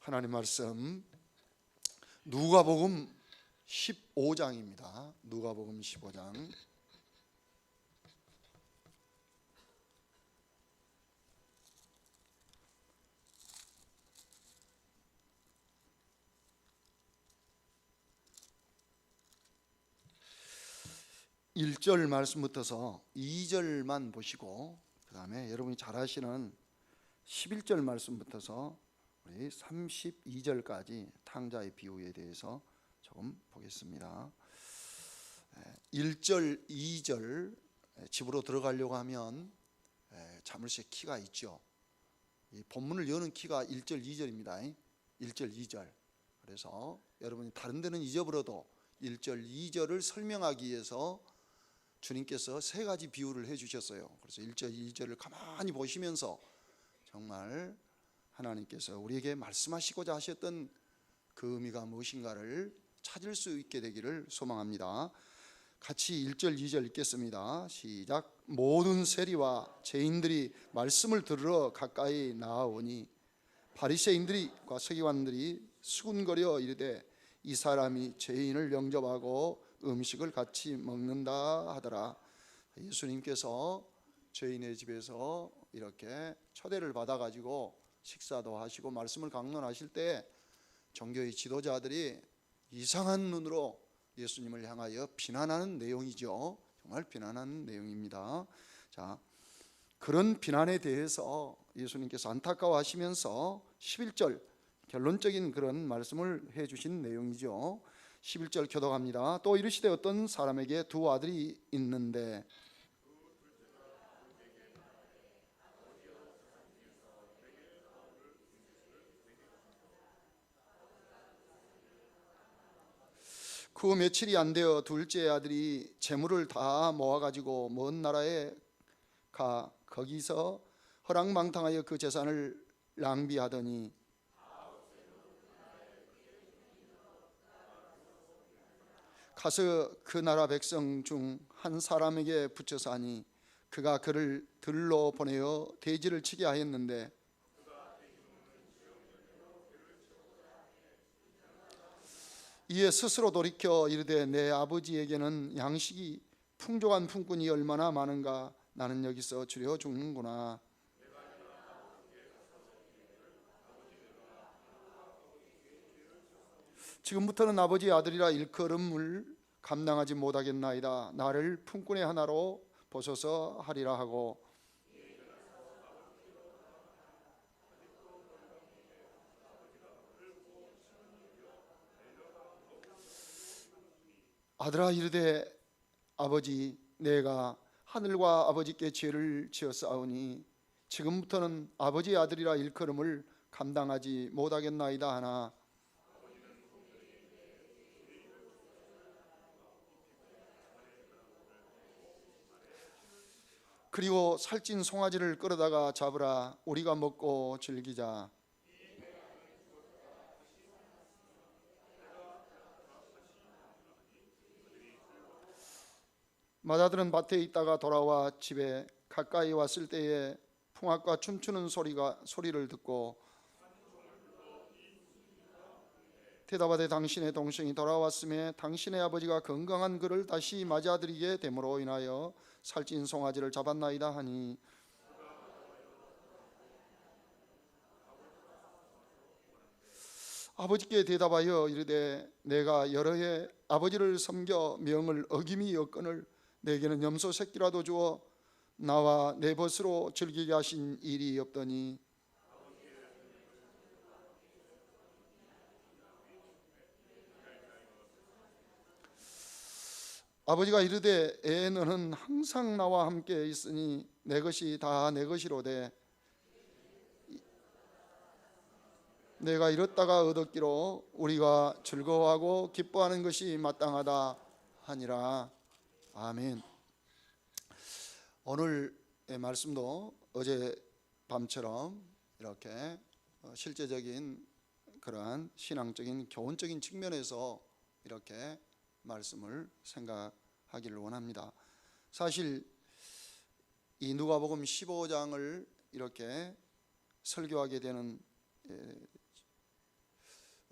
하나님 말씀 누가복음 15장입니다. 누가복음 15장. 일 절 말씀부터서 2절만 보시고 그 다음에 여러분이 잘 아시는 11절 말씀부터서 우리 32절까지 탕자의 비유에 대해서 조금 보겠습니다. 1절, 2절 집으로 들어가려고 하면 자물쇠 키가 있죠. 이 본문을 여는 키가 1절, 2절입니다. 1절, 2절. 그래서 여러분이 다른 데는 잊어버려도 1절, 2절을 설명하기 위해서 주님께서 세 가지 비유를 해주셨어요. 그래서 1절, 2절을 가만히 보시면서 정말 하나님께서 우리에게 말씀하시고자 하셨던 그 의미가 무엇인가를 찾을 수 있게 되기를 소망합니다. 같이 1절, 2절 읽겠습니다. 시작. 모든 세리와 죄인들이 말씀을 들으러 가까이 나아오니 바리새인들과 서기관들이 수군거려 이르되 이 사람이 죄인을 영접하고 음식을 같이 먹는다 하더라. 예수님께서 죄인의 집에서 이렇게 초대를 받아가지고 식사도 하시고 말씀을 강론하실 때 종교의 지도자들이 이상한 눈으로 예수님을 향하여 비난하는 내용이죠. 정말 비난하는 내용입니다. 자, 그런 비난에 대해서 예수님께서 안타까워하시면서 11절 결론적인 그런 말씀을 해주신 내용이죠. 11절 교독합니다. 또 이르시되 어떤 사람에게 두 아들이 있는데 그 며칠이 안 되어 둘째 아들이 재물을 다 모아가지고 먼 나라에 가 거기서 허랑방탕하여 그 재산을 낭비하더니 가서 그 나라 백성 중 한 사람에게 붙여서 하니 그가 그를 들로 보내어 돼지를 치게 하였는데 이에 스스로 돌이켜 이르되 내 아버지에게는 양식이 풍족한 품꾼이 얼마나 많은가 나는 여기서 주려 죽는구나. 지금부터는 아버지의 아들이라 일컬음을 감당하지 못하겠나이다. 나를 품꾼의 하나로 보소서 하리라 하고 아들아 이르되 아버지 내가 하늘과 아버지께 죄를 지었사오니 지금부터는 아버지의 아들이라 일컬음을 감당하지 못하겠나이다 하나 그리고 살찐 송아지를 끌어다가 잡으라 우리가 먹고 즐기자. 맏아들은 밭에 있다가 돌아와 집에 가까이 왔을 때에 풍악과 춤추는 소리를 듣고 대답하되 당신의 동생이 돌아왔음에 당신의 아버지가 건강한 그를 다시 맞이하드리게 됨으로 인하여 살찐 송아지를 잡았나이다 하니 아버지께 대답하여 이르되 내가 여러 해 아버지를 섬겨 명을 어김이 여건을 내게는 염소 새끼라도 주어 나와 내 벗으로 즐기게 하신 일이 없더니 아버지가 이르되 애 너는 항상 나와 함께 있으니 내 것이 다 내 것이로되 내가 잃었다가 얻었기로 우리가 즐거워하고 기뻐하는 것이 마땅하다 하니라. 아멘. 오늘의 말씀도 어제 밤처럼 이렇게 실제적인 그러한 신앙적인 교훈적인 측면에서 이렇게 말씀을 생각하기를 원합니다. 사실 이 누가복음 15장을 이렇게 설교하게 되는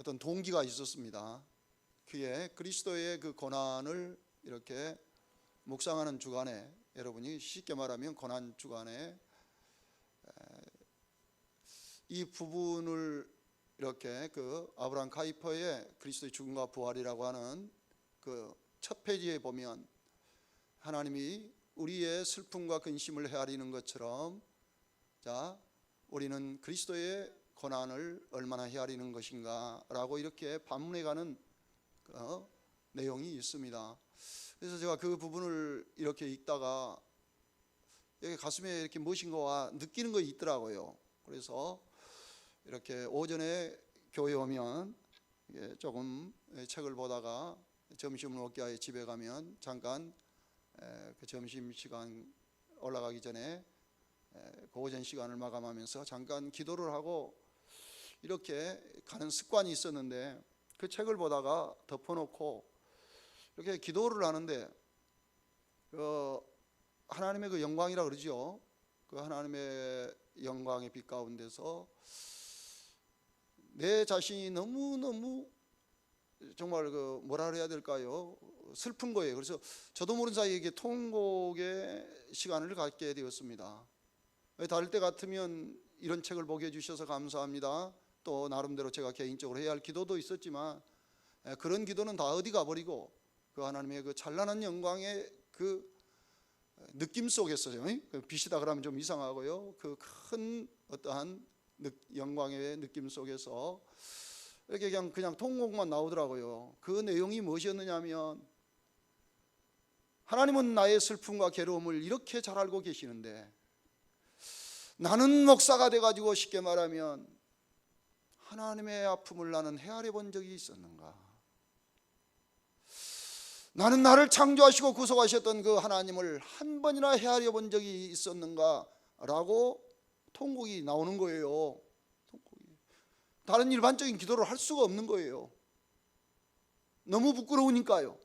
어떤 동기가 있었습니다. 그게 그리스도의 그 고난을 이렇게 묵상하는 주간에, 여러분이 쉽게 말하면 고난 주간에 이 부분을 이렇게 그 아브라함 카이퍼의 그리스도의 죽음과 부활이라고 하는 그 첫 페이지에 보면 하나님이 우리의 슬픔과 근심을 헤아리는 것처럼, 자, 우리는 그리스도의 고난을 얼마나 헤아리는 것인가 라고 이렇게 반문해가는 내용이 있습니다. 그래서 제가 그 부분을 이렇게 읽다가 여기 가슴에 이렇게 무엇인가와 느끼는 거 있더라고요. 그래서 이렇게 오전에 교회 오면 조금 책을 보다가 점심을 먹기 위해 집에 가면 잠깐 그 점심시간 올라가기 전에 그 오전 시간을 마감하면서 잠깐 기도를 하고 이렇게 가는 습관이 있었는데, 그 책을 보다가 덮어놓고 이렇게 기도를 하는데 하나님의 그 영광이라 그러죠. 그 하나님의 영광의 빛 가운데서 내 자신이 너무너무 정말 그 뭐라 그래야 될까요? 슬픈 거예요. 그래서 저도 모르는 사이에 이게 통곡의 시간을 갖게 되었습니다. 다를 때 같으면 이런 책을 보게 해주셔서 감사합니다. 또 나름대로 제가 개인적으로 해야 할 기도도 있었지만 그런 기도는 다 어디 가버리고 그 하나님의 그 찬란한 영광의 그 느낌 속에서요, 빛이다 그러면 좀 이상하고요, 그 큰 어떠한 영광의 느낌 속에서 이렇게 그냥 통곡만 나오더라고요. 그 내용이 무엇이었느냐 하면, 하나님은 나의 슬픔과 괴로움을 이렇게 잘 알고 계시는데 나는 목사가 돼가지고 쉽게 말하면 하나님의 아픔을 나는 헤아려 본 적이 있었는가? 나는 나를 창조하시고 구속하셨던 그 하나님을 한 번이나 헤아려 본 적이 있었는가? 라고 통곡이 나오는 거예요. 다른 일반적인 기도를 할 수가 없는 거예요. 너무 부끄러우니까요.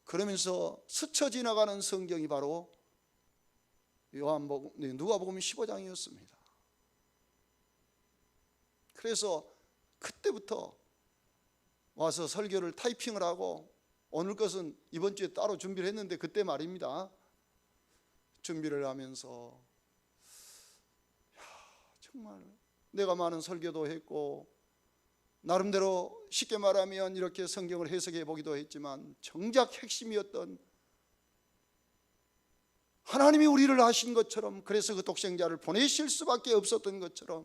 그러면서 스쳐 지나가는 성경이 바로 누가복음 15장이었습니다. 그래서 그때부터 와서 설교를 타이핑을 하고, 오늘 것은 이번 주에 따로 준비를 했는데 그때 말입니다. 준비를 하면서 정말 내가 많은 설교도 했고 나름대로 쉽게 말하면 이렇게 성경을 해석해 보기도 했지만, 정작 핵심이었던 하나님이 우리를 아신 것처럼, 그래서 그 독생자를 보내실 수밖에 없었던 것처럼,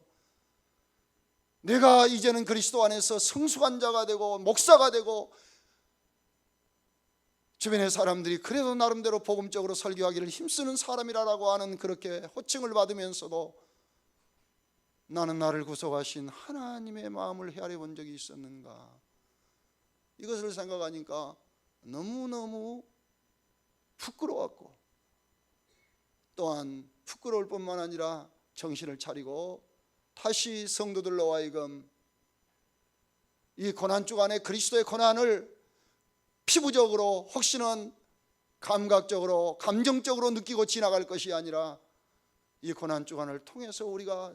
내가 이제는 그리스도 안에서 성숙한 자가 되고 목사가 되고 주변의 사람들이 그래도 나름대로 복음적으로 설교하기를 힘쓰는 사람이라고 하는 그렇게 호칭을 받으면서도 나는 나를 구속하신 하나님의 마음을 헤아려 본 적이 있었는가? 이것을 생각하니까 너무너무 부끄러웠고, 또한 부끄러울 뿐만 아니라 정신을 차리고 다시 성도들로 하여금 이 고난주간에 그리스도의 고난을 피부적으로, 혹시는 감각적으로, 감정적으로 느끼고 지나갈 것이 아니라 이 고난주간을 통해서 우리가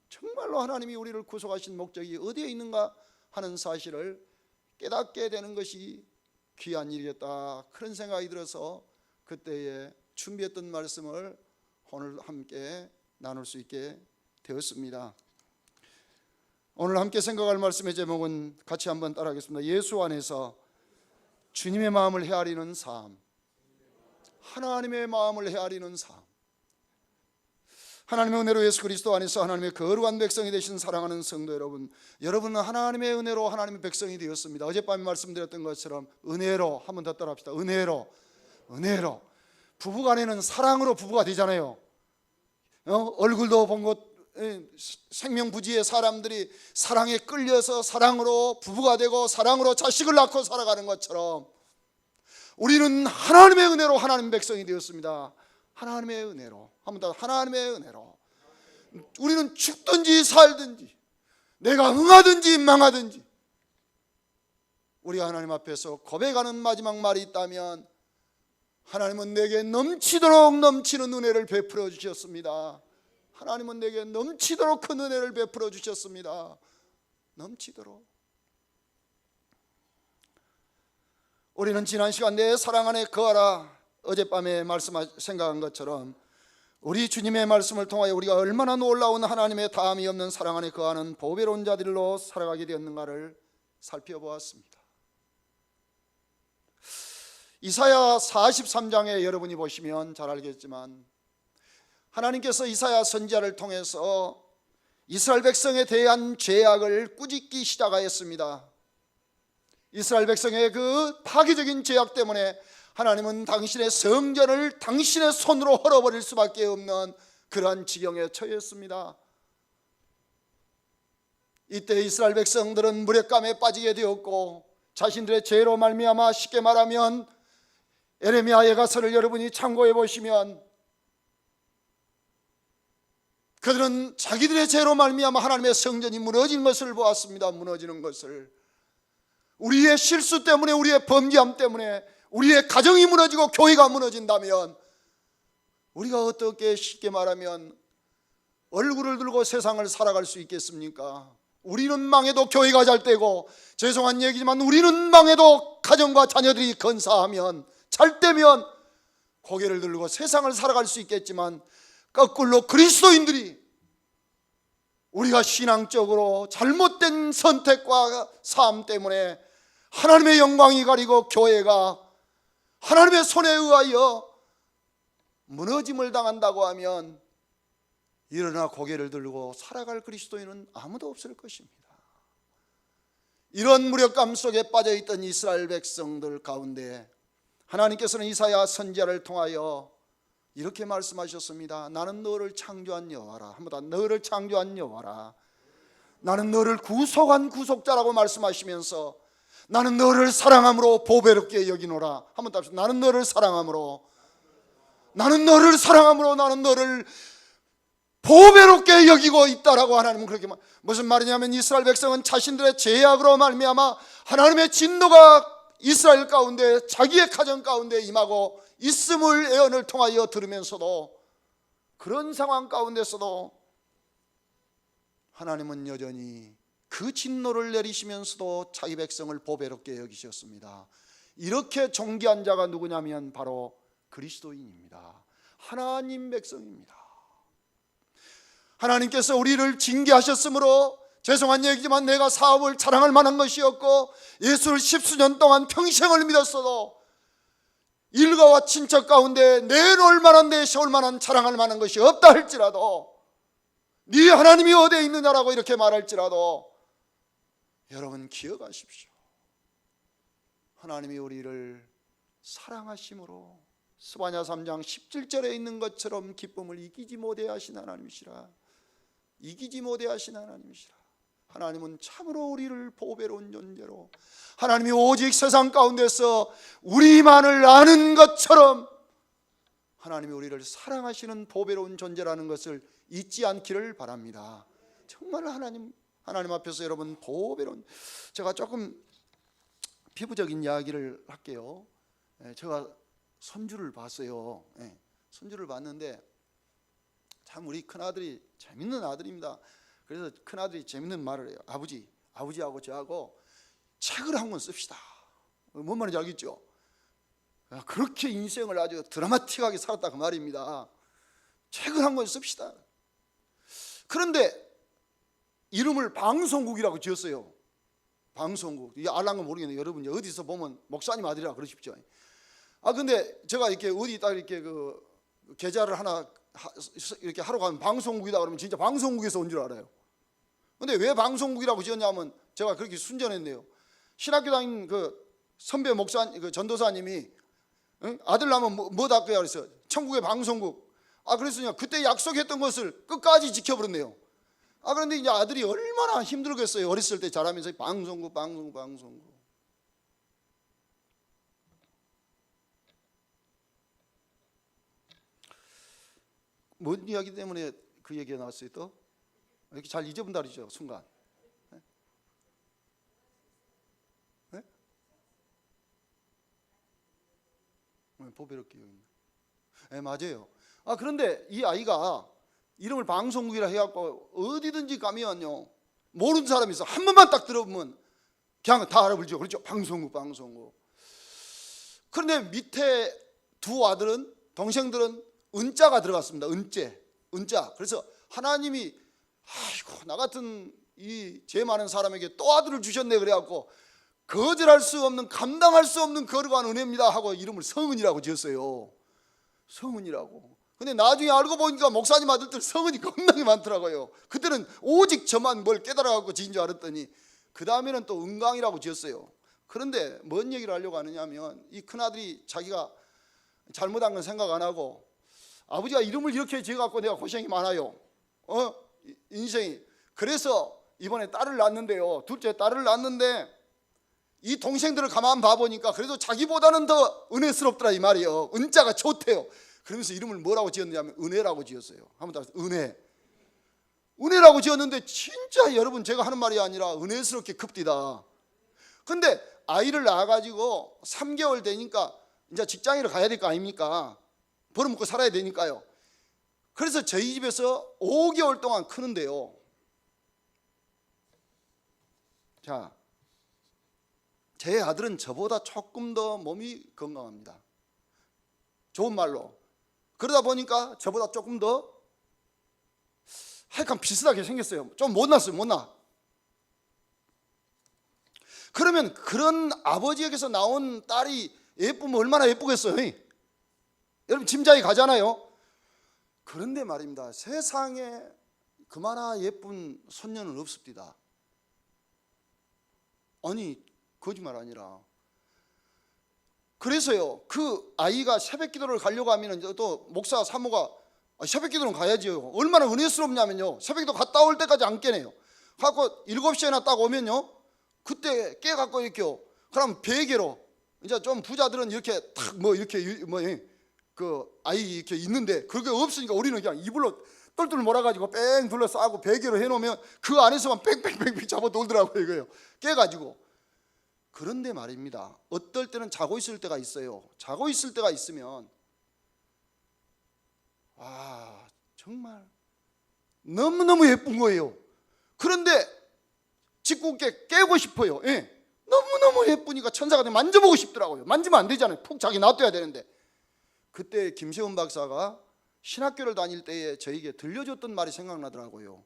정말로 하나님이 우리를 구속하신 목적이 어디에 있는가 하는 사실을 깨닫게 되는 것이 귀한 일이었다, 그런 생각이 들어서 그때에 준비했던 말씀을 오늘 함께 나눌 수 있게 되었습니다. 오늘 함께 생각할 말씀의 제목은 같이 한번 따라하겠습니다. 예수 안에서 주님의 마음을 헤아리는 삶. 하나님의 마음을 헤아리는 삶. 하나님의 은혜로 예수 그리스도 안에서 하나님의 거룩한 백성이 되신 사랑하는 성도 여러분, 여러분은 하나님의 은혜로 하나님의 백성이 되었습니다. 어젯밤에 말씀드렸던 것처럼 은혜로, 한번 더 따라합시다. 은혜로. 부부간에는 사랑으로 부부가 되잖아요. 얼굴도 본 것, 생명부지의 사람들이 사랑에 끌려서 사랑으로 부부가 되고 사랑으로 자식을 낳고 살아가는 것처럼 우리는 하나님의 은혜로 하나님 백성이 되었습니다. 하나님의 은혜로, 한번 더, 하나님의 은혜로. 우리는 죽든지 살든지, 내가 응하든지 망하든지, 우리가 하나님 앞에서 고백하는 마지막 말이 있다면, 하나님은 내게 넘치도록 넘치는 은혜를 베풀어 주셨습니다. 하나님은 내게 넘치도록 큰 은혜를 베풀어 주셨습니다. 넘치도록. 우리는 지난 시간 내 사랑 안에 거하라, 어젯밤에 생각한 것처럼 우리 주님의 말씀을 통하여 우리가 얼마나 놀라운 하나님의 다함이 없는 사랑 안에 거하는 보배로운 자들로 살아가게 되었는가를 살펴보았습니다. 이사야 43장에 여러분이 보시면 잘 알겠지만 하나님께서 이사야 선지자를 통해서 이스라엘 백성에 대한 죄악을 꾸짖기 시작하였습니다. 이스라엘 백성의 그 파괴적인 죄악 때문에 하나님은 당신의 성전을 당신의 손으로 헐어버릴 수밖에 없는 그러한 지경에 처했습니다. 이때 이스라엘 백성들은 무력감에 빠지게 되었고 자신들의 죄로 말미암아, 쉽게 말하면 에레미야 예가서를 여러분이 참고해 보시면 그들은 자기들의 죄로 말미암아 하나님의 성전이 무너진 것을 보았습니다. 무너지는 것을. 우리의 실수 때문에, 우리의 범죄함 때문에 우리의 가정이 무너지고 교회가 무너진다면 우리가 어떻게, 쉽게 말하면 얼굴을 들고 세상을 살아갈 수 있겠습니까? 우리는 망해도 교회가 잘 되고, 죄송한 얘기지만 우리는 망해도 가정과 자녀들이 건사하면, 잘 되면 고개를 들고 세상을 살아갈 수 있겠지만, 거꾸로 그리스도인들이 우리가 신앙적으로 잘못된 선택과 삶 때문에 하나님의 영광이 가리고 교회가 하나님의 손에 의하여 무너짐을 당한다고 하면 일어나 고개를 들고 살아갈 그리스도인은 아무도 없을 것입니다. 이런 무력감 속에 빠져있던 이스라엘 백성들 가운데 하나님께서는 이사야 선지자를 통하여 이렇게 말씀하셨습니다. 나는 너를 창조한 여호와라. 한번 더, 너를 창조한 여호와라. 나는 너를 구속한 구속자라고 말씀하시면서 나는 너를 사랑함으로 보배롭게 여기노라. 한번 더 합시다. 나는 너를 사랑함으로, 나는 너를 사랑함으로, 나는 너를 보배롭게 여기고 있다라고 하나님은 그렇게 무슨 말이냐면 이스라엘 백성은 자신들의 죄악으로 말미암아 하나님의 진노가 이스라엘 가운데, 자기의 가정 가운데 임하고 있음을 예언을 통하여 들으면서도, 그런 상황 가운데서도 하나님은 여전히 그 진노를 내리시면서도 자기 백성을 보배롭게 여기셨습니다. 이렇게 존귀한 자가 누구냐면 바로 그리스도인입니다. 하나님 백성입니다. 하나님께서 우리를 징계하셨으므로, 죄송한 얘기지만 내가 사업을 자랑할 만한 것이 없고 예수를 10수년 동안 평생을 믿었어도 일가와 친척 가운데 내놓을 만한, 내세울 만한, 자랑할 만한 것이 없다 할지라도, 네 하나님이 어디에 있느냐라고 이렇게 말할지라도 여러분 기억하십시오. 하나님이 우리를 사랑하심으로 스바냐 3장 17절에 있는 것처럼 기쁨을 이기지 못해 하신 하나님이시라. 이기지 못해 하신 하나님이시라. 하나님은 참으로 우리를 보배로운 존재로, 하나님이 오직 세상 가운데서 우리만을 아는 것처럼 하나님이 우리를 사랑하시는 보배로운 존재라는 것을 잊지 않기를 바랍니다. 정말 하나님 앞에서 여러분 보배로운, 제가 조금 피부적인 이야기를 할게요. 제가 손주를 봤어요. 손주를 봤는데 참 우리 큰아들이 재밌는 아들입니다. 그래서 큰아들이 재밌는 말을 해요. 아버지하고 저하고 책을 한 권 씁시다. 뭔 말인지 알겠죠? 그렇게 인생을 아주 드라마틱하게 살았다 그 말입니다. 책을 한 권 씁시다. 그런데 이름을 방송국이라고 지었어요. 방송국. 이게 알란가 모르겠네요. 여러분 어디서 보면 목사님 아들이라 그러십시오. 근데 제가 이렇게 어디 딱 이렇게 그 계좌를 하나 이렇게 하러 가면 방송국이다 그러면 진짜 방송국에서 온 줄 알아요. 근데 왜 방송국이라고 지었냐면 제가 그렇게 순전했네요. 신학교 다닌 그 선배 목사, 그 전도사님이 아들 나면 뭐 닦아야 그랬어요. 천국의 방송국. 그래서 그때 약속했던 것을 끝까지 지켜버렸네요. 그런데 이제 아들이 얼마나 힘들겠어요. 어렸을 때 자라면서 방송국. 뭔 이야기 때문에 그 얘기가 나왔어요 또? 이렇게 잘 잊어본다리죠 순간. 네? 보배롭게 여긴다. 네, 맞아요. 그런데 이 아이가 이름을 방송국이라 해갖고 어디든지 가면요 모르는 사람이 있어. 한 번만 딱 들어보면 그냥 다 알아보죠. 그렇죠? 방송국. 그런데 밑에 두 아들은, 동생들은 은자가 들어갔습니다. 은자. 그래서 하나님이 아이고 나 같은 이 죄 많은 사람에게 또 아들을 주셨네 그래갖고 거절할 수 없는, 감당할 수 없는 거룩한 은혜입니다 하고 이름을 성은이라고 지었어요. 성은이라고. 근데 나중에 알고 보니까 목사님 아들들 성은이 겁나게 많더라고요. 그때는 오직 저만 뭘 깨달아갖고 지은 줄 알았더니 그 다음에는 또 은강이라고 지었어요. 그런데 뭔 얘기를 하려고 하느냐 하면 이 큰아들이 자기가 잘못한 건 생각 안 하고 아버지가 이름을 이렇게 지어갖고 내가 고생이 많아요. 인생이. 그래서 이번에 딸을 낳았는데요. 둘째 딸을 낳았는데 이 동생들을 가만 봐보니까 그래도 자기보다는 더 은혜스럽더라 이 말이에요. 은자가 좋대요. 그러면서 이름을 뭐라고 지었느냐면 은혜라고 지었어요. 한번 더 은혜라고 지었는데 진짜 여러분 제가 하는 말이 아니라 은혜스럽게 큽디다. 근데 아이를 낳아가지고 3개월 되니까 이제 직장으로 가야 될 거 아닙니까? 벌어먹고 살아야 되니까요. 그래서 저희 집에서 5개월 동안 크는데요. 자, 제 아들은 저보다 조금 더 몸이 건강합니다. 좋은 말로. 그러다 보니까 저보다 조금 더 하여간 비슷하게 생겼어요. 좀 못났어요. 그러면 그런 아버지에게서 나온 딸이 예쁘면 얼마나 예쁘겠어요? 여러분 짐작이 가잖아요. 그런데 말입니다. 세상에 그마나 예쁜 손녀는 없습니다. 아니 거짓말 아니라. 그래서요 그 아이가 새벽 기도를 가려고 하면 또 목사 사모가 새벽 기도는 가야지요. 얼마나 은혜스럽냐면요, 새벽 기도 갔다 올 때까지 안 깨네요. 갖고 7시에나 딱 오면요 그때 깨갖고 이렇게요. 그럼 베개로 이제 좀 부자들은 이렇게 탁 그 아이 이렇게 있는데 그게 없으니까 우리는 그냥 이불로 똘똘 몰아가지고 뺑 둘러싸고 베개로 해놓으면 그 안에서만 뺑뺑뺑뺑 잡아 놀더라고요. 이거요 깨가지고. 그런데 말입니다, 어떨 때는 자고 있을 때가 있어요. 자고 있을 때가 있으면 정말 너무너무 예쁜 거예요. 그런데 짓궂게 깨고 싶어요. 너무너무 예쁘니까 천사가 만져보고 싶더라고요. 만지면 안 되잖아요. 푹 자기 놔둬야 되는데. 그때 김세훈 박사가 신학교를 다닐 때에 저에게 들려줬던 말이 생각나더라고요.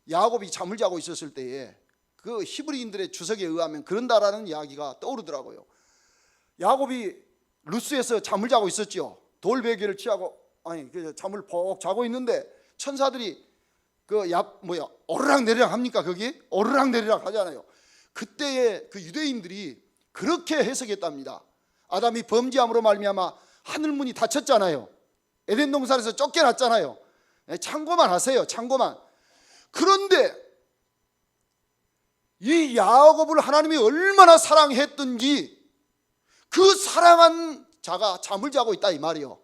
야곱이 잠을 자고 있었을 때에 그 히브리인들의 주석에 의하면 그런다라는 이야기가 떠오르더라고요. 야곱이 루스에서 잠을 자고 있었죠. 돌베개를 취하고 잠을 푹 자고 있는데 천사들이 오르락 내리락 합니까? 거기 오르락 내리락 하잖아요. 그때의 그 유대인들이 그렇게 해석했답니다. 아담이 범죄함으로 말미암아 하늘문이 닫혔잖아요. 에덴 동산에서 쫓겨났잖아요. 참고만 하세요. 참고만. 그런데 이 야곱을 하나님이 얼마나 사랑했던지 그 사랑한 자가 잠을 자고 있다 이 말이요.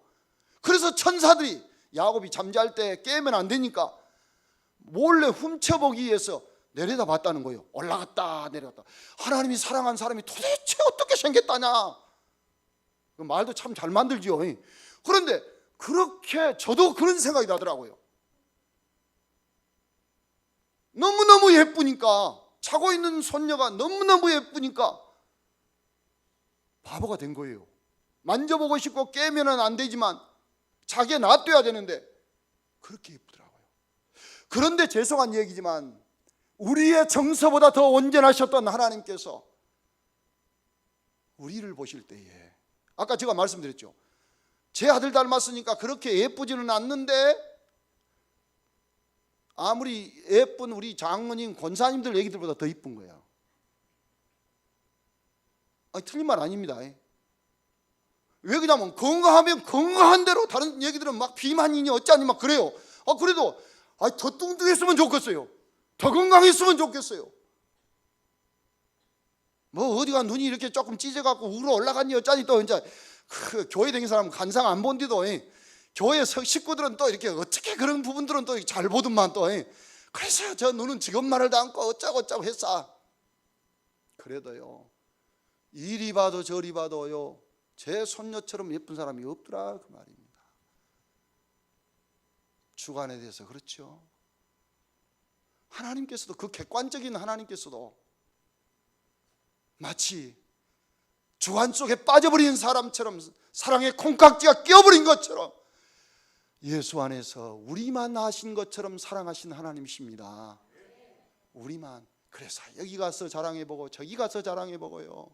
그래서 천사들이 야곱이 잠잘 때 깨면 안 되니까 몰래 훔쳐보기 위해서 내려다 봤다는 거예요. 올라갔다 내려갔다. 하나님이 사랑한 사람이 도대체 어떻게 생겼다냐. 그 말도 참 잘 만들죠. 그런데 그렇게 저도 그런 생각이 나더라고요. 너무너무 예쁘니까, 자고 있는 손녀가 너무너무 예쁘니까 바보가 된 거예요. 만져보고 싶고 깨면은 안 되지만 자기에 놔둬야 되는데 그렇게 예쁘더라고요. 그런데 죄송한 얘기지만 우리의 정서보다 더 온전하셨던 하나님께서 우리를 보실 때에, 아까 제가 말씀드렸죠, 제 아들 닮았으니까 그렇게 예쁘지는 않는데 아무리 예쁜 우리 장모님, 권사님들 얘기들보다 더 이쁜 거야. 틀린 말 아닙니다. 왜 그러냐면 건강하면 건강한 대로 다른 얘기들은 막 비만이니 어쩌니 막 그래요. 그래도 더 뚱뚱했으면 좋겠어요. 더 건강했으면 좋겠어요. 뭐 어디가 눈이 이렇게 조금 찢어갖고 우러 올라갔니 어쩌니 또 이제 교회 다니는 사람은 간상 안 본데도 교회 식구들은 또 이렇게 어떻게 그런 부분들은 또 잘 보더만 또 그래서 저 눈은 직업만을 담고 어쩌고 했어. 그래도요 이리 봐도 저리 봐도요 제 손녀처럼 예쁜 사람이 없더라 그 말입니다. 주관에 대해서 그렇죠. 하나님께서도, 그 객관적인 하나님께서도 마치 주관 속에 빠져버린 사람처럼, 사랑의 콩깍지가 끼어버린 것처럼 예수 안에서 우리만 아신 것처럼 사랑하신 하나님이십니다. 우리만. 그래서 여기 가서 자랑해보고 저기 가서 자랑해보고요.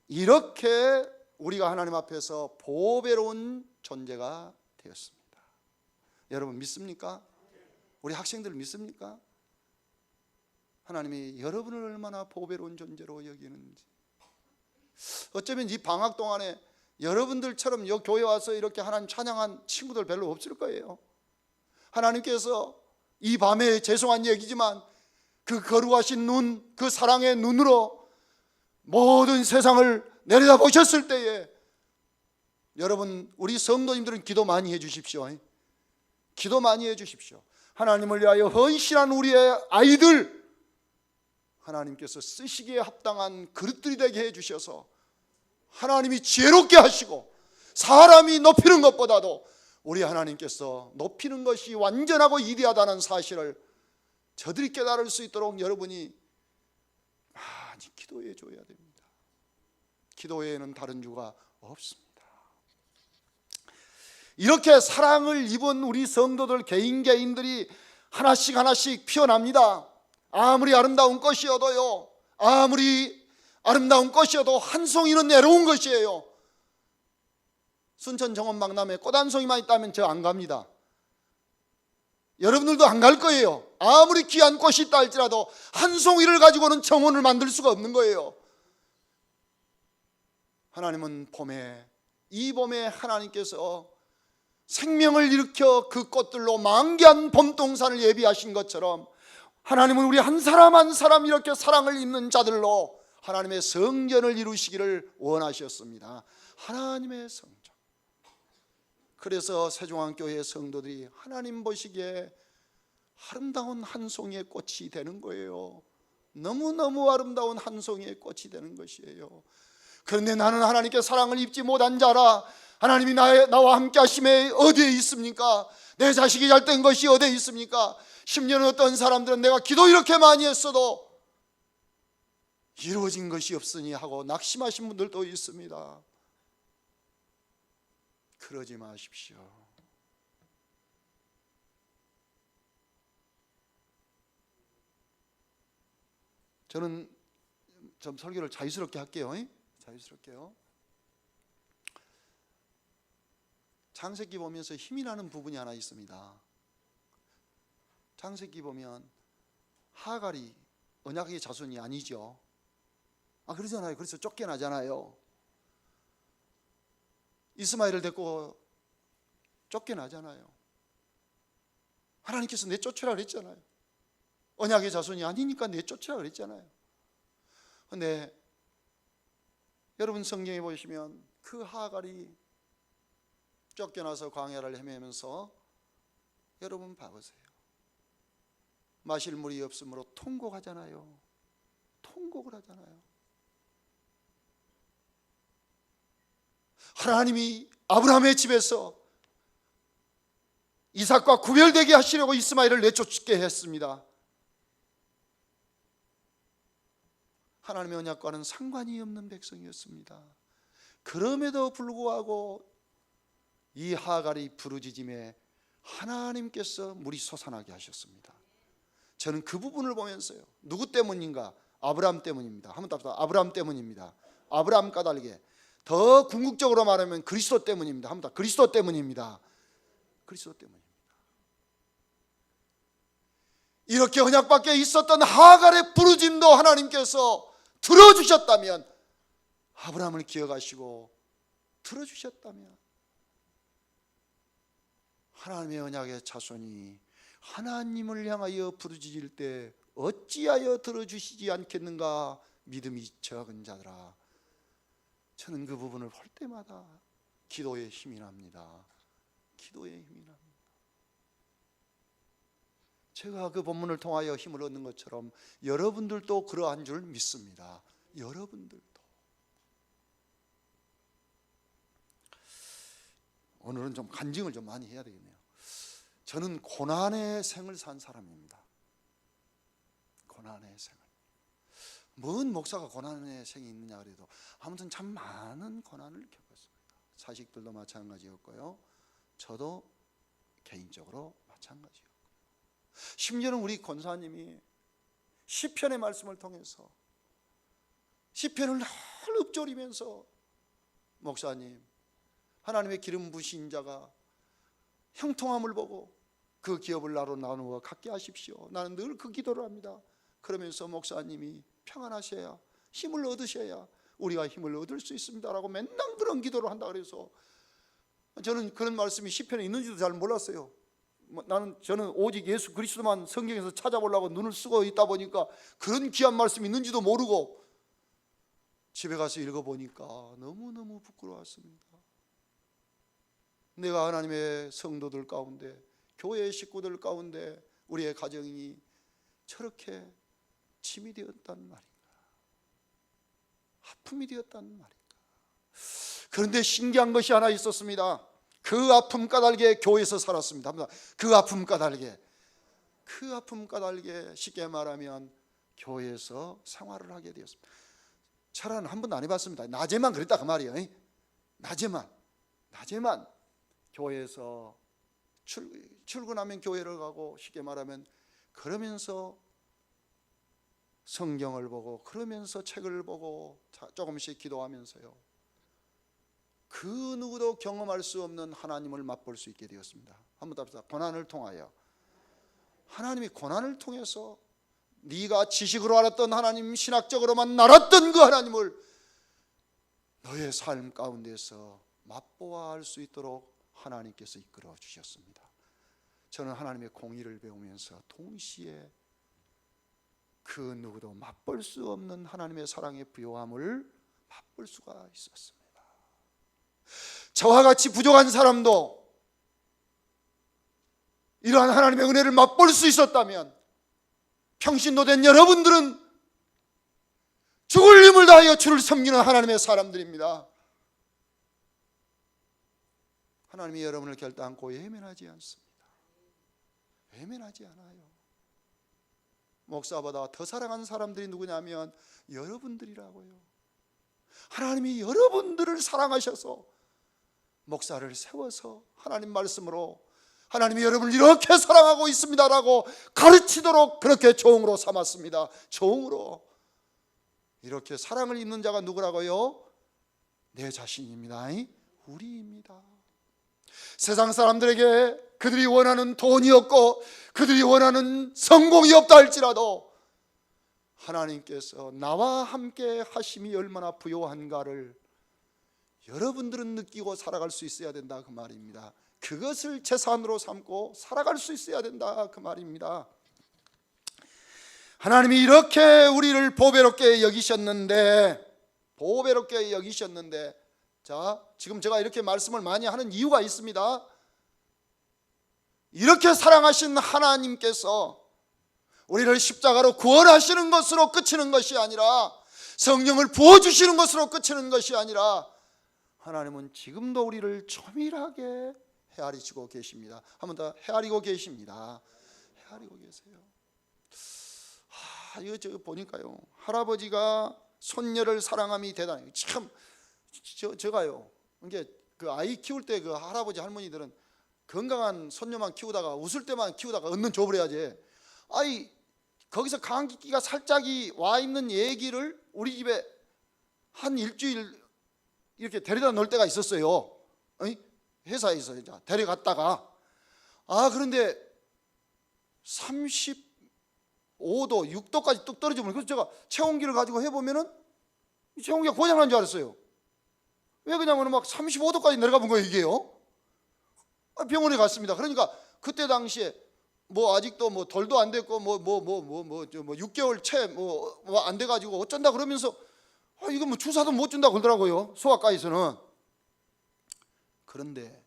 이렇게 우리가 하나님 앞에서 보배로운 존재가 되었습니다. 여러분 믿습니까? 우리 학생들 믿습니까? 하나님이 여러분을 얼마나 보배로운 존재로 여기는지. 어쩌면 이 방학 동안에 여러분들처럼 이 교회 와서 이렇게 하나님 찬양한 친구들 별로 없을 거예요. 하나님께서 이 밤에 죄송한 얘기지만 그 거룩하신 눈, 그 사랑의 눈으로 모든 세상을 내려다보셨을 때에 여러분, 우리 성도님들은 기도 많이 해 주십시오. 기도 많이 해 주십시오. 하나님을 위하여 헌신한 우리의 아이들 하나님께서 쓰시기에 합당한 그릇들이 되게 해 주셔서 하나님이 지혜롭게 하시고, 사람이 높이는 것보다도 우리 하나님께서 높이는 것이 완전하고 이대하다는 사실을 저들이 깨달을 수 있도록 여러분이 많이 기도해 줘야 됩니다. 기도 외에는 다른 주가 없습니다. 이렇게 사랑을 입은 우리 성도들 개인들이 하나씩 하나씩 피어납니다. 아무리 아름다운 꽃이어도요, 아무리 아름다운 꽃이어도 한 송이는 애로운 것이에요. 순천 정원박람회 꽃 한 송이만 있다면 저 안 갑니다. 여러분들도 안 갈 거예요. 아무리 귀한 꽃이 있다 할지라도 한 송이를 가지고는 정원을 만들 수가 없는 거예요. 하나님은 봄에, 이 봄에 하나님께서 생명을 일으켜 그 꽃들로 만개한 봄동산을 예비하신 것처럼 하나님은 우리 한 사람 한 사람 이렇게 사랑을 입는 자들로 하나님의 성전을 이루시기를 원하셨습니다. 하나님의 성전. 그래서 세종안교회 성도들이 하나님 보시기에 아름다운 한 송이의 꽃이 되는 거예요. 너무너무 아름다운 한 송이의 꽃이 되는 것이에요. 그런데 나는 하나님께 사랑을 입지 못한 자라, 하나님이 나와 함께 하심에 어디에 있습니까? 내 자식이 잘된 것이 어디에 있습니까? 심지어는 어떤 사람들은 내가 기도 이렇게 많이 했어도 이루어진 것이 없으니 하고 낙심하신 분들도 있습니다. 그러지 마십시오. 저는 좀 설교를 자유스럽게 할게요. 자유스럽게요. 창세기 보면서 힘이 나는 부분이 하나 있습니다. 창세기 보면 하갈이 언약의 자손이 아니죠. 그러잖아요. 그래서 쫓겨나잖아요. 이스마엘을 데리고 쫓겨나잖아요. 하나님께서 내쫓으라 그랬잖아요. 언약의 자손이 아니니까 내쫓으라 그랬잖아요. 그런데 여러분 성경에 보시면 그 하갈이 쫓겨나서 광야를 헤매면서 여러분 봐보세요. 마실 물이 없으므로 통곡하잖아요. 통곡을 하잖아요. 하나님이 아브라함의 집에서 이삭과 구별되게 하시려고 이스마엘을 내쫓게 했습니다. 하나님의 언약과는 상관이 없는 백성이었습니다. 그럼에도 불구하고 이 하갈이 부르짖음에 하나님께서 물이 솟아나게 하셨습니다. 저는 그 부분을 보면서요, 누구 때문인가? 아브라함 때문입니다. 한번 답답하다. 아브라함 때문입니다. 아브라함 까닭에. 더 궁극적으로 말하면 그리스도 때문입니다. 한번 더. 그리스도 때문입니다. 그리스도 때문입니다. 이렇게 언약 밖에 있었던 하갈의 부르짖음도 하나님께서 들어주셨다면, 아브라함을 기억하시고 들어주셨다면, 하나님의 언약의 자손이 하나님을 향하여 부르짖을 때 어찌하여 들어주시지 않겠는가? 믿음이 적은 자들아. 저는 그 부분을 볼 때마다 기도에 힘이 납니다. 기도에 힘이 납니다. 제가 그 본문을 통하여 힘을 얻는 것처럼 여러분들도 그러한 줄 믿습니다. 여러분들도. 오늘은 좀 간증을 좀 많이 해야 되겠네요. 저는 고난의 생을 산 사람입니다. 고난의 생을. 뭔 목사가 고난의 생이 있느냐 그래도 아무튼 참 많은 고난을 겪었습니다. 자식들도 마찬가지였고요. 저도 개인적으로 마찬가지였고요. 심지어는 우리 권사님이 시편의 말씀을 통해서 시편을 늘 읊조리면서 목사님, 하나님의 기름 부으신 자가 형통함을 보고 그 기업을 나로 나누어 갖게 하십시오. 나는 늘 그 기도를 합니다. 그러면서 목사님이 평안하셔야, 힘을 얻으셔야 우리가 힘을 얻을 수 있습니다라고 맨날 그런 기도를 한다 그래서 저는 그런 말씀이 시편에 있는지도 잘 몰랐어요. 저는 오직 예수 그리스도만 성경에서 찾아보려고 눈을 쓰고 있다 보니까 그런 귀한 말씀이 있는지도 모르고 집에 가서 읽어보니까 너무너무 부끄러웠습니다. 내가 하나님의 성도들 가운데, 교회의 식구들 가운데 우리의 가정이 저렇게 짐이 되었단 말인가, 아픔이 되었단 말인가. 그런데 신기한 것이 하나 있었습니다. 그 아픔 까닭에 교회에서 살았습니다. 그 아픔 까닭에, 그 아픔 까닭에 쉽게 말하면 교회에서 생활을 하게 되었습니다. 철학은 한 번도 안 해봤습니다. 낮에만 그랬다 그 말이에요. 낮에만 교회에서 출근하면 교회를 가고, 쉽게 말하면 그러면서 성경을 보고, 그러면서 책을 보고, 조금씩 기도하면서요, 그 누구도 경험할 수 없는 하나님을 맛볼 수 있게 되었습니다. 한번 답시다. 고난을 통하여. 하나님이 고난을 통해서 네가 지식으로 알았던 하나님, 신학적으로만 알았던 그 하나님을 너의 삶 가운데서 맛보아 할 수 있도록 하나님께서 이끌어 주셨습니다. 저는 하나님의 공의를 배우면서 동시에 그 누구도 맛볼 수 없는 하나님의 사랑의 부요함을 맛볼 수가 있었습니다. 저와 같이 부족한 사람도 이러한 하나님의 은혜를 맛볼 수 있었다면 평신도 된 여러분들은 죽을 힘을 다하여 주를 섬기는 하나님의 사람들입니다. 하나님이 여러분을 결단코 외면하지 않습니다. 외면하지 않아요. 목사보다 더 사랑하는 사람들이 누구냐면 여러분들이라고요. 하나님이 여러분들을 사랑하셔서 목사를 세워서 하나님 말씀으로 하나님이 여러분을 이렇게 사랑하고 있습니다라고 가르치도록 그렇게 종으로 삼았습니다. 종으로. 이렇게 사랑을 입는 자가 누구라고요? 내 자신입니다. 우리입니다. 세상 사람들에게 그들이 원하는 돈이 없고 그들이 원하는 성공이 없다 할지라도 하나님께서 나와 함께 하심이 얼마나 부요한가를 여러분들은 느끼고 살아갈 수 있어야 된다 그 말입니다. 그것을 재산으로 삼고 살아갈 수 있어야 된다 그 말입니다. 하나님이 이렇게 우리를 보배롭게 여기셨는데, 자, 지금 제가 이렇게 말씀을 많이 하는 이유가 있습니다. 이렇게 사랑하신 하나님께서 우리를 십자가로 구원하시는 것으로 그치는 것이 아니라, 성령을 부어주시는 것으로 그치는 것이 아니라, 하나님은 지금도 우리를 조밀하게 헤아리시고 계십니다. 한 번 더, 헤아리고 계십니다. 헤아리고 계세요. 이거 저 보니까요, 할아버지가 손녀를 사랑함이 대단해요. 참 제가요, 이게 그 아이 키울 때 그 할아버지 할머니들은 건강한 손녀만 키우다가 웃을 때만 키우다가 얻는 좁을 해야지. 아이 거기서 감기가 살짝이 와 있는 얘기를 우리 집에 한 일주일 이렇게 데려다 놓을 때가 있었어요. 회사에서 이제 데려갔다가, 그런데 35도 6도까지 뚝 떨어지면, 그래서 제가 체온기를 가지고 해보면은 체온기가 고장난 줄 알았어요. 왜 그러냐면 막 35도까지 내려가 본 거예요 이게요. 병원에 갔습니다. 그러니까 그때 당시에 뭐 아직도 뭐 돌도 안 됐고 뭐 6개월 채 뭐 안 돼가지고 어쩐다 그러면서 이거 뭐 주사도 못 준다 그러더라고요, 소아과에서는. 그런데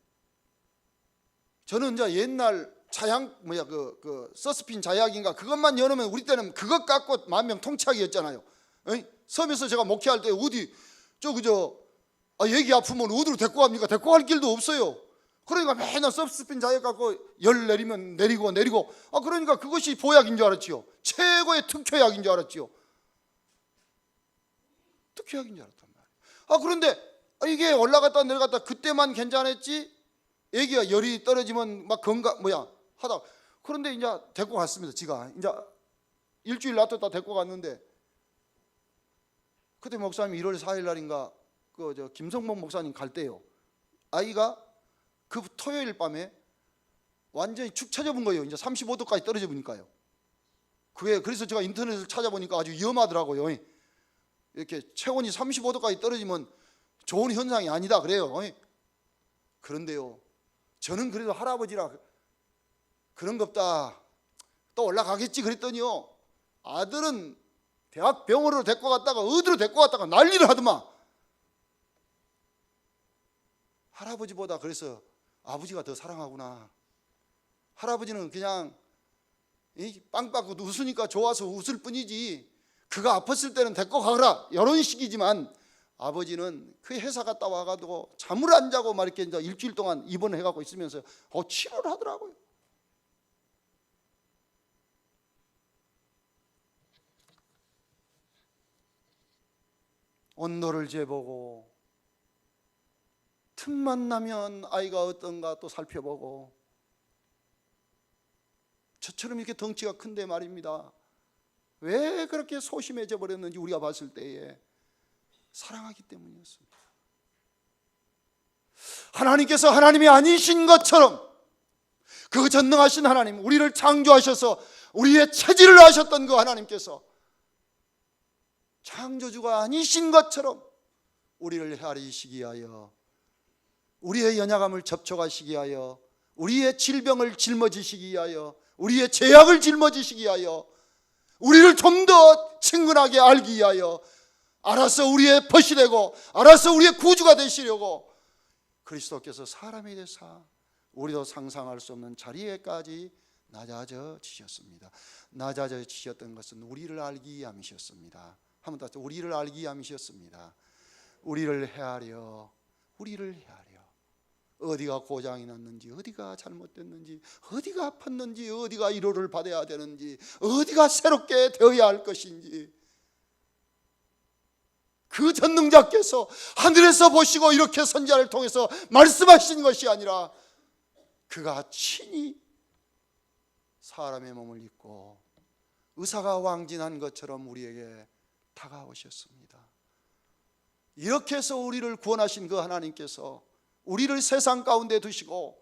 저는 이제 옛날 자양 그 서스핀 자약인가 그것만 여놓으면 우리 때는 그것 갖고 만명 통치하기였잖아요. 섬에서 제가 목회할 때 어디 얘기 아프면 어디로 데리고 갑니까? 데리고 갈 길도 없어요. 그러니까 맨날 서브스핀 자격 갖고 열 내리면 내리고 그러니까 그것이 보약인 줄 알았지요. 최고의 특효약인 줄 알았지요. 특효약인 줄 알았단 말이에요. 그런데 이게 올라갔다 내려갔다 그때만 괜찮았지, 애기가 열이 떨어지면 막 하다. 그런데 이제 데리고 갔습니다. 지가 이제 일주일 놔뒀다 데리고 갔는데, 그때 목사님이 1월 4일 날인가 김성봉 목사님 갈 때요, 아이가 그 토요일 밤에 완전히 축 처져본 거예요. 이제 35도까지 떨어져 보니까요. 그래서 제가 인터넷을 찾아보니까 아주 위험하더라고요. 이렇게 체온이 35도까지 떨어지면 좋은 현상이 아니다 그래요. 그런데요, 저는 그래도 할아버지라 그런 거 없다, 또 올라가겠지 그랬더니요, 아들은 대학 병원으로 데리고 갔다가 어디로 데리고 갔다가 난리를 하더만. 할아버지보다 그래서 아버지가 더 사랑하구나. 할아버지는 그냥 빵빵 웃으니까 좋아서 웃을 뿐이지, 그가 아팠을 때는 데리고 가거라 이런 식이지만, 아버지는 그 회사 갔다 와가지고 잠을 안 자고 막 이렇게 이제 일주일 동안 입원해 갖고 있으면서 치료를 하더라고요. 온도를 재보고, 틈만 나면 아이가 어떤가 또 살펴보고. 저처럼 이렇게 덩치가 큰데 말입니다, 왜 그렇게 소심해져 버렸는지 우리가 봤을 때에 사랑하기 때문이었습니다. 하나님께서 하나님이 아니신 것처럼, 그 전능하신 하나님, 우리를 창조하셔서 우리의 체질을 아셨던 그 하나님께서 창조주가 아니신 것처럼 우리를 헤아리시기 위하여, 우리의 연약함을 접촉하시기 위하여, 우리의 질병을 짊어지시기 위하여, 우리의 죄악을 짊어지시기 위하여, 우리를 좀 더 친근하게 알기 위하여, 알아서 우리의 벗이 되고 알아서 우리의 구주가 되시려고 그리스도께서 사람이 되사 우리도 상상할 수 없는 자리에까지 낮아지셨습니다. 낮아지셨던 것은 우리를 알기 위함이셨습니다. 한번 더, 우리를 알기 위함이셨습니다. 우리를 헤아려, 어디가 고장이 났는지, 어디가 잘못됐는지, 어디가 아팠는지, 어디가 위로를 받아야 되는지, 어디가 새롭게 되어야 할 것인지, 그 전능자께서 하늘에서 보시고 이렇게 선지자를 통해서 말씀하신 것이 아니라 그가 친히 사람의 몸을 입고 의사가 왕진한 것처럼 우리에게 다가오셨습니다. 이렇게 해서 우리를 구원하신 그 하나님께서 우리를 세상 가운데 두시고,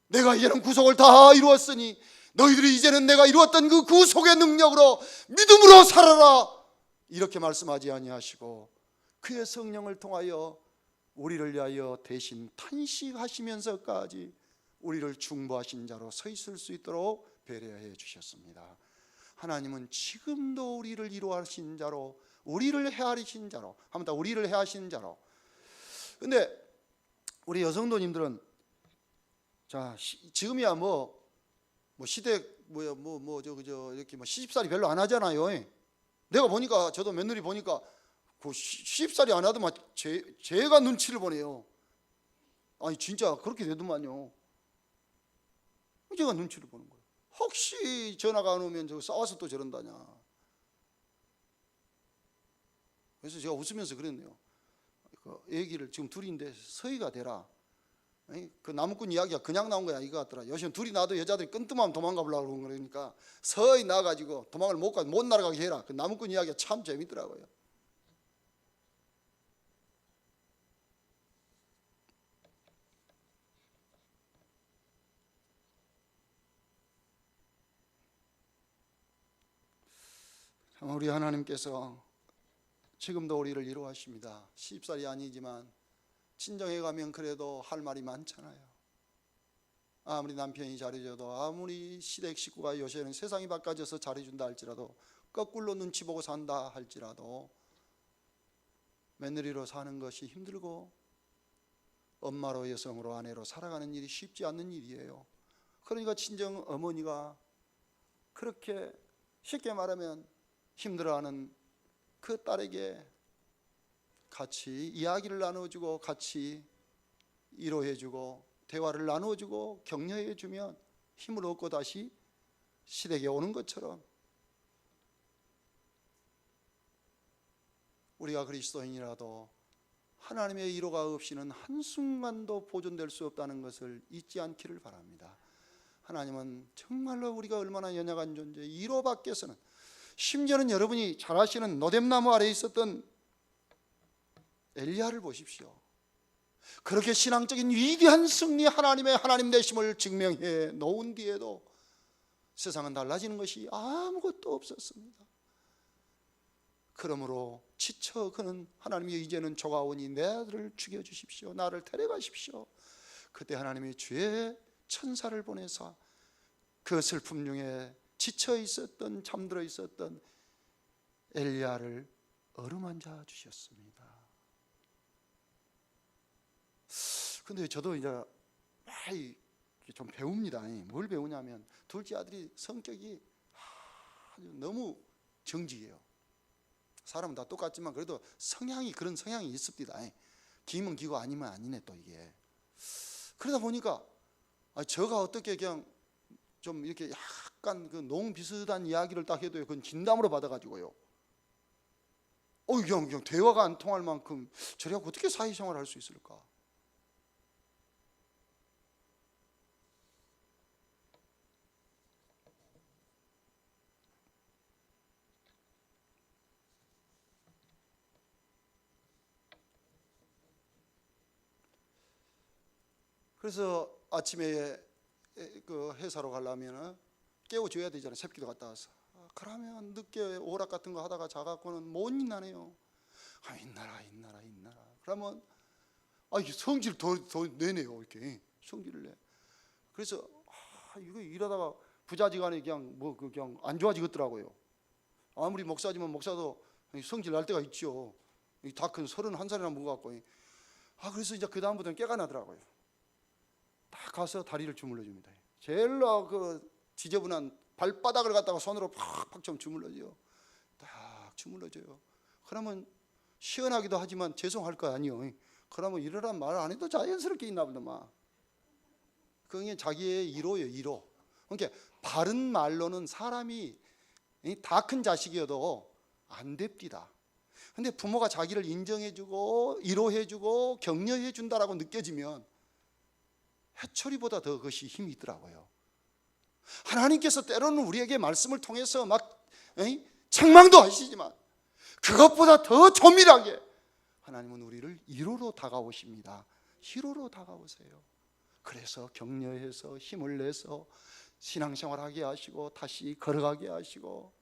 내가 이제는 구속을 다 이루었으니 너희들이 이제는 내가 이루었던 그 구속의 능력으로 믿음으로 살아라, 이렇게 말씀하지 아니하시고 그의 성령을 통하여 우리를 위하여 대신 탄식하시면서까지 우리를 중보하신 자로 서 있을 수 있도록 배려해 주셨습니다. 하나님은 지금도 우리를 이루하신 자로, 우리를 헤아리신 자로, 한번 더, 우리를 헤아리신 자로. 근데 우리 여성도님들은 자, 지금이야 시댁 이렇게 시집살이 별로 안 하잖아요. 내가 보니까, 저도 며느리 보니까 그 시집살이 안 하더만 제가 눈치를 보네요. 아니 진짜 그렇게 되더만요. 제가 눈치를 보는 거예요. 혹시 전화가 안 오면 싸워서 또 저런다냐. 그래서 제가 웃으면서 그랬네요. 그 애기를 지금 둘인데 서희가 되라. 그 나무꾼 이야기가 그냥 나온 거야 이거 같더라. 요즘 둘이 나도 여자들이 끈뜸하면 도망가 보려고 그러니까 서희 나가지고 도망을 못 날아가게 해라. 그 나무꾼 이야기가 참 재밌더라고요. 참 우리 하나님께서 지금도 우리를 이루하십니다. 시집살이 아니지만 친정에 가면 그래도 할 말이 많잖아요. 아무리 남편이 잘해줘도, 아무리 시댁 식구가 요새는 세상이 바꿔져서 잘해준다 할지라도, 거꾸로 눈치 보고 산다 할지라도 며느리로 사는 것이 힘들고 엄마로, 여성으로, 아내로 살아가는 일이 쉽지 않는 일이에요. 그러니까 친정 어머니가 그렇게 쉽게 말하면 힘들어하는 그 딸에게 같이 이야기를 나눠주고 같이 위로해주고 대화를 나눠주고 격려해주면 힘을 얻고 다시 시댁에 오는 것처럼 우리가 그리스도인이라도 하나님의 위로가 없이는 한순간도 보존될 수 없다는 것을 잊지 않기를 바랍니다. 하나님은 정말로 우리가 얼마나 연약한 존재, 위로 밖에서는, 심지어는 여러분이 잘 아시는 노뎀나무 아래에 있었던 엘리야를 보십시오. 그렇게 신앙적인 위대한 승리, 하나님의 하나님 되심을 증명해 놓은 뒤에도 세상은 달라지는 것이 아무것도 없었습니다. 그러므로 지쳐 그는 하나님이 이제는 조가 오니 내 아들을 죽여주십시오, 나를 데려가십시오. 그때 하나님이 주의 천사를 보내사 그 슬픔 중에 지쳐 있었던, 잠들어 있었던 엘리야를 어루만져 주셨습니다. 근데 저도 이제 많이 좀 배웁니다. 뭘 배우냐면 둘째 아들이 성격이 너무 정직해요. 사람은 다 똑같지만 그래도 성향이, 그런 성향이 있습니다. 기면 기고 아니면 아니네 또 이게. 그러다 보니까 저가 어떻게 그냥 좀 이렇게 약간 그 농 비슷한 이야기를 딱 해도 그건 진담으로 받아가지고요. 그냥 대화가 안 통할 만큼 저래갖고 어떻게 사회생활을 할 수 있을까? 그래서 아침에 그 회사로 가려면 깨워줘야 되잖아요. 새벽기도 갔다 와서. 그러면 늦게 오락 같은 거 하다가 자갖고는 못 일어나네요. 있나라. 그러면 성질 더 내네요. 이렇게 성질을 내. 그래서 이거 일하다가 부자지간에 그냥 안 좋아지겠더라고요. 아무리 목사지만 목사도 성질 날 때가 있죠. 다 큰 31살이나 먹어갖고. 그래서 이제 그 다음부터는 깨가 나더라고요. 딱 가서 다리를 주물러 줍니다. 제일로 그 지저분한 발바닥을 갖다가 손으로 팍팍 좀 주물러줘요. 딱 주물러줘요. 그러면 시원하기도 하지만 죄송할 거 아니에요. 그러면 이러란 말 안 해도 자연스럽게 있나 보더만. 그게 자기의 이로예요, 이로. 그러니까 바른 말로는 사람이 다 큰 자식이어도 안 됩니다. 근데 부모가 자기를 인정해주고 위로해주고 격려해준다라고 느껴지면 해초리보다 더 그것이 힘이 있더라고요. 하나님께서 때로는 우리에게 말씀을 통해서 막 책망도 하시지만 그것보다 더 조밀하게 하나님은 우리를 위로로 다가오십니다. 위로로 다가오세요. 그래서 격려해서 힘을 내서 신앙생활하게 하시고 다시 걸어가게 하시고,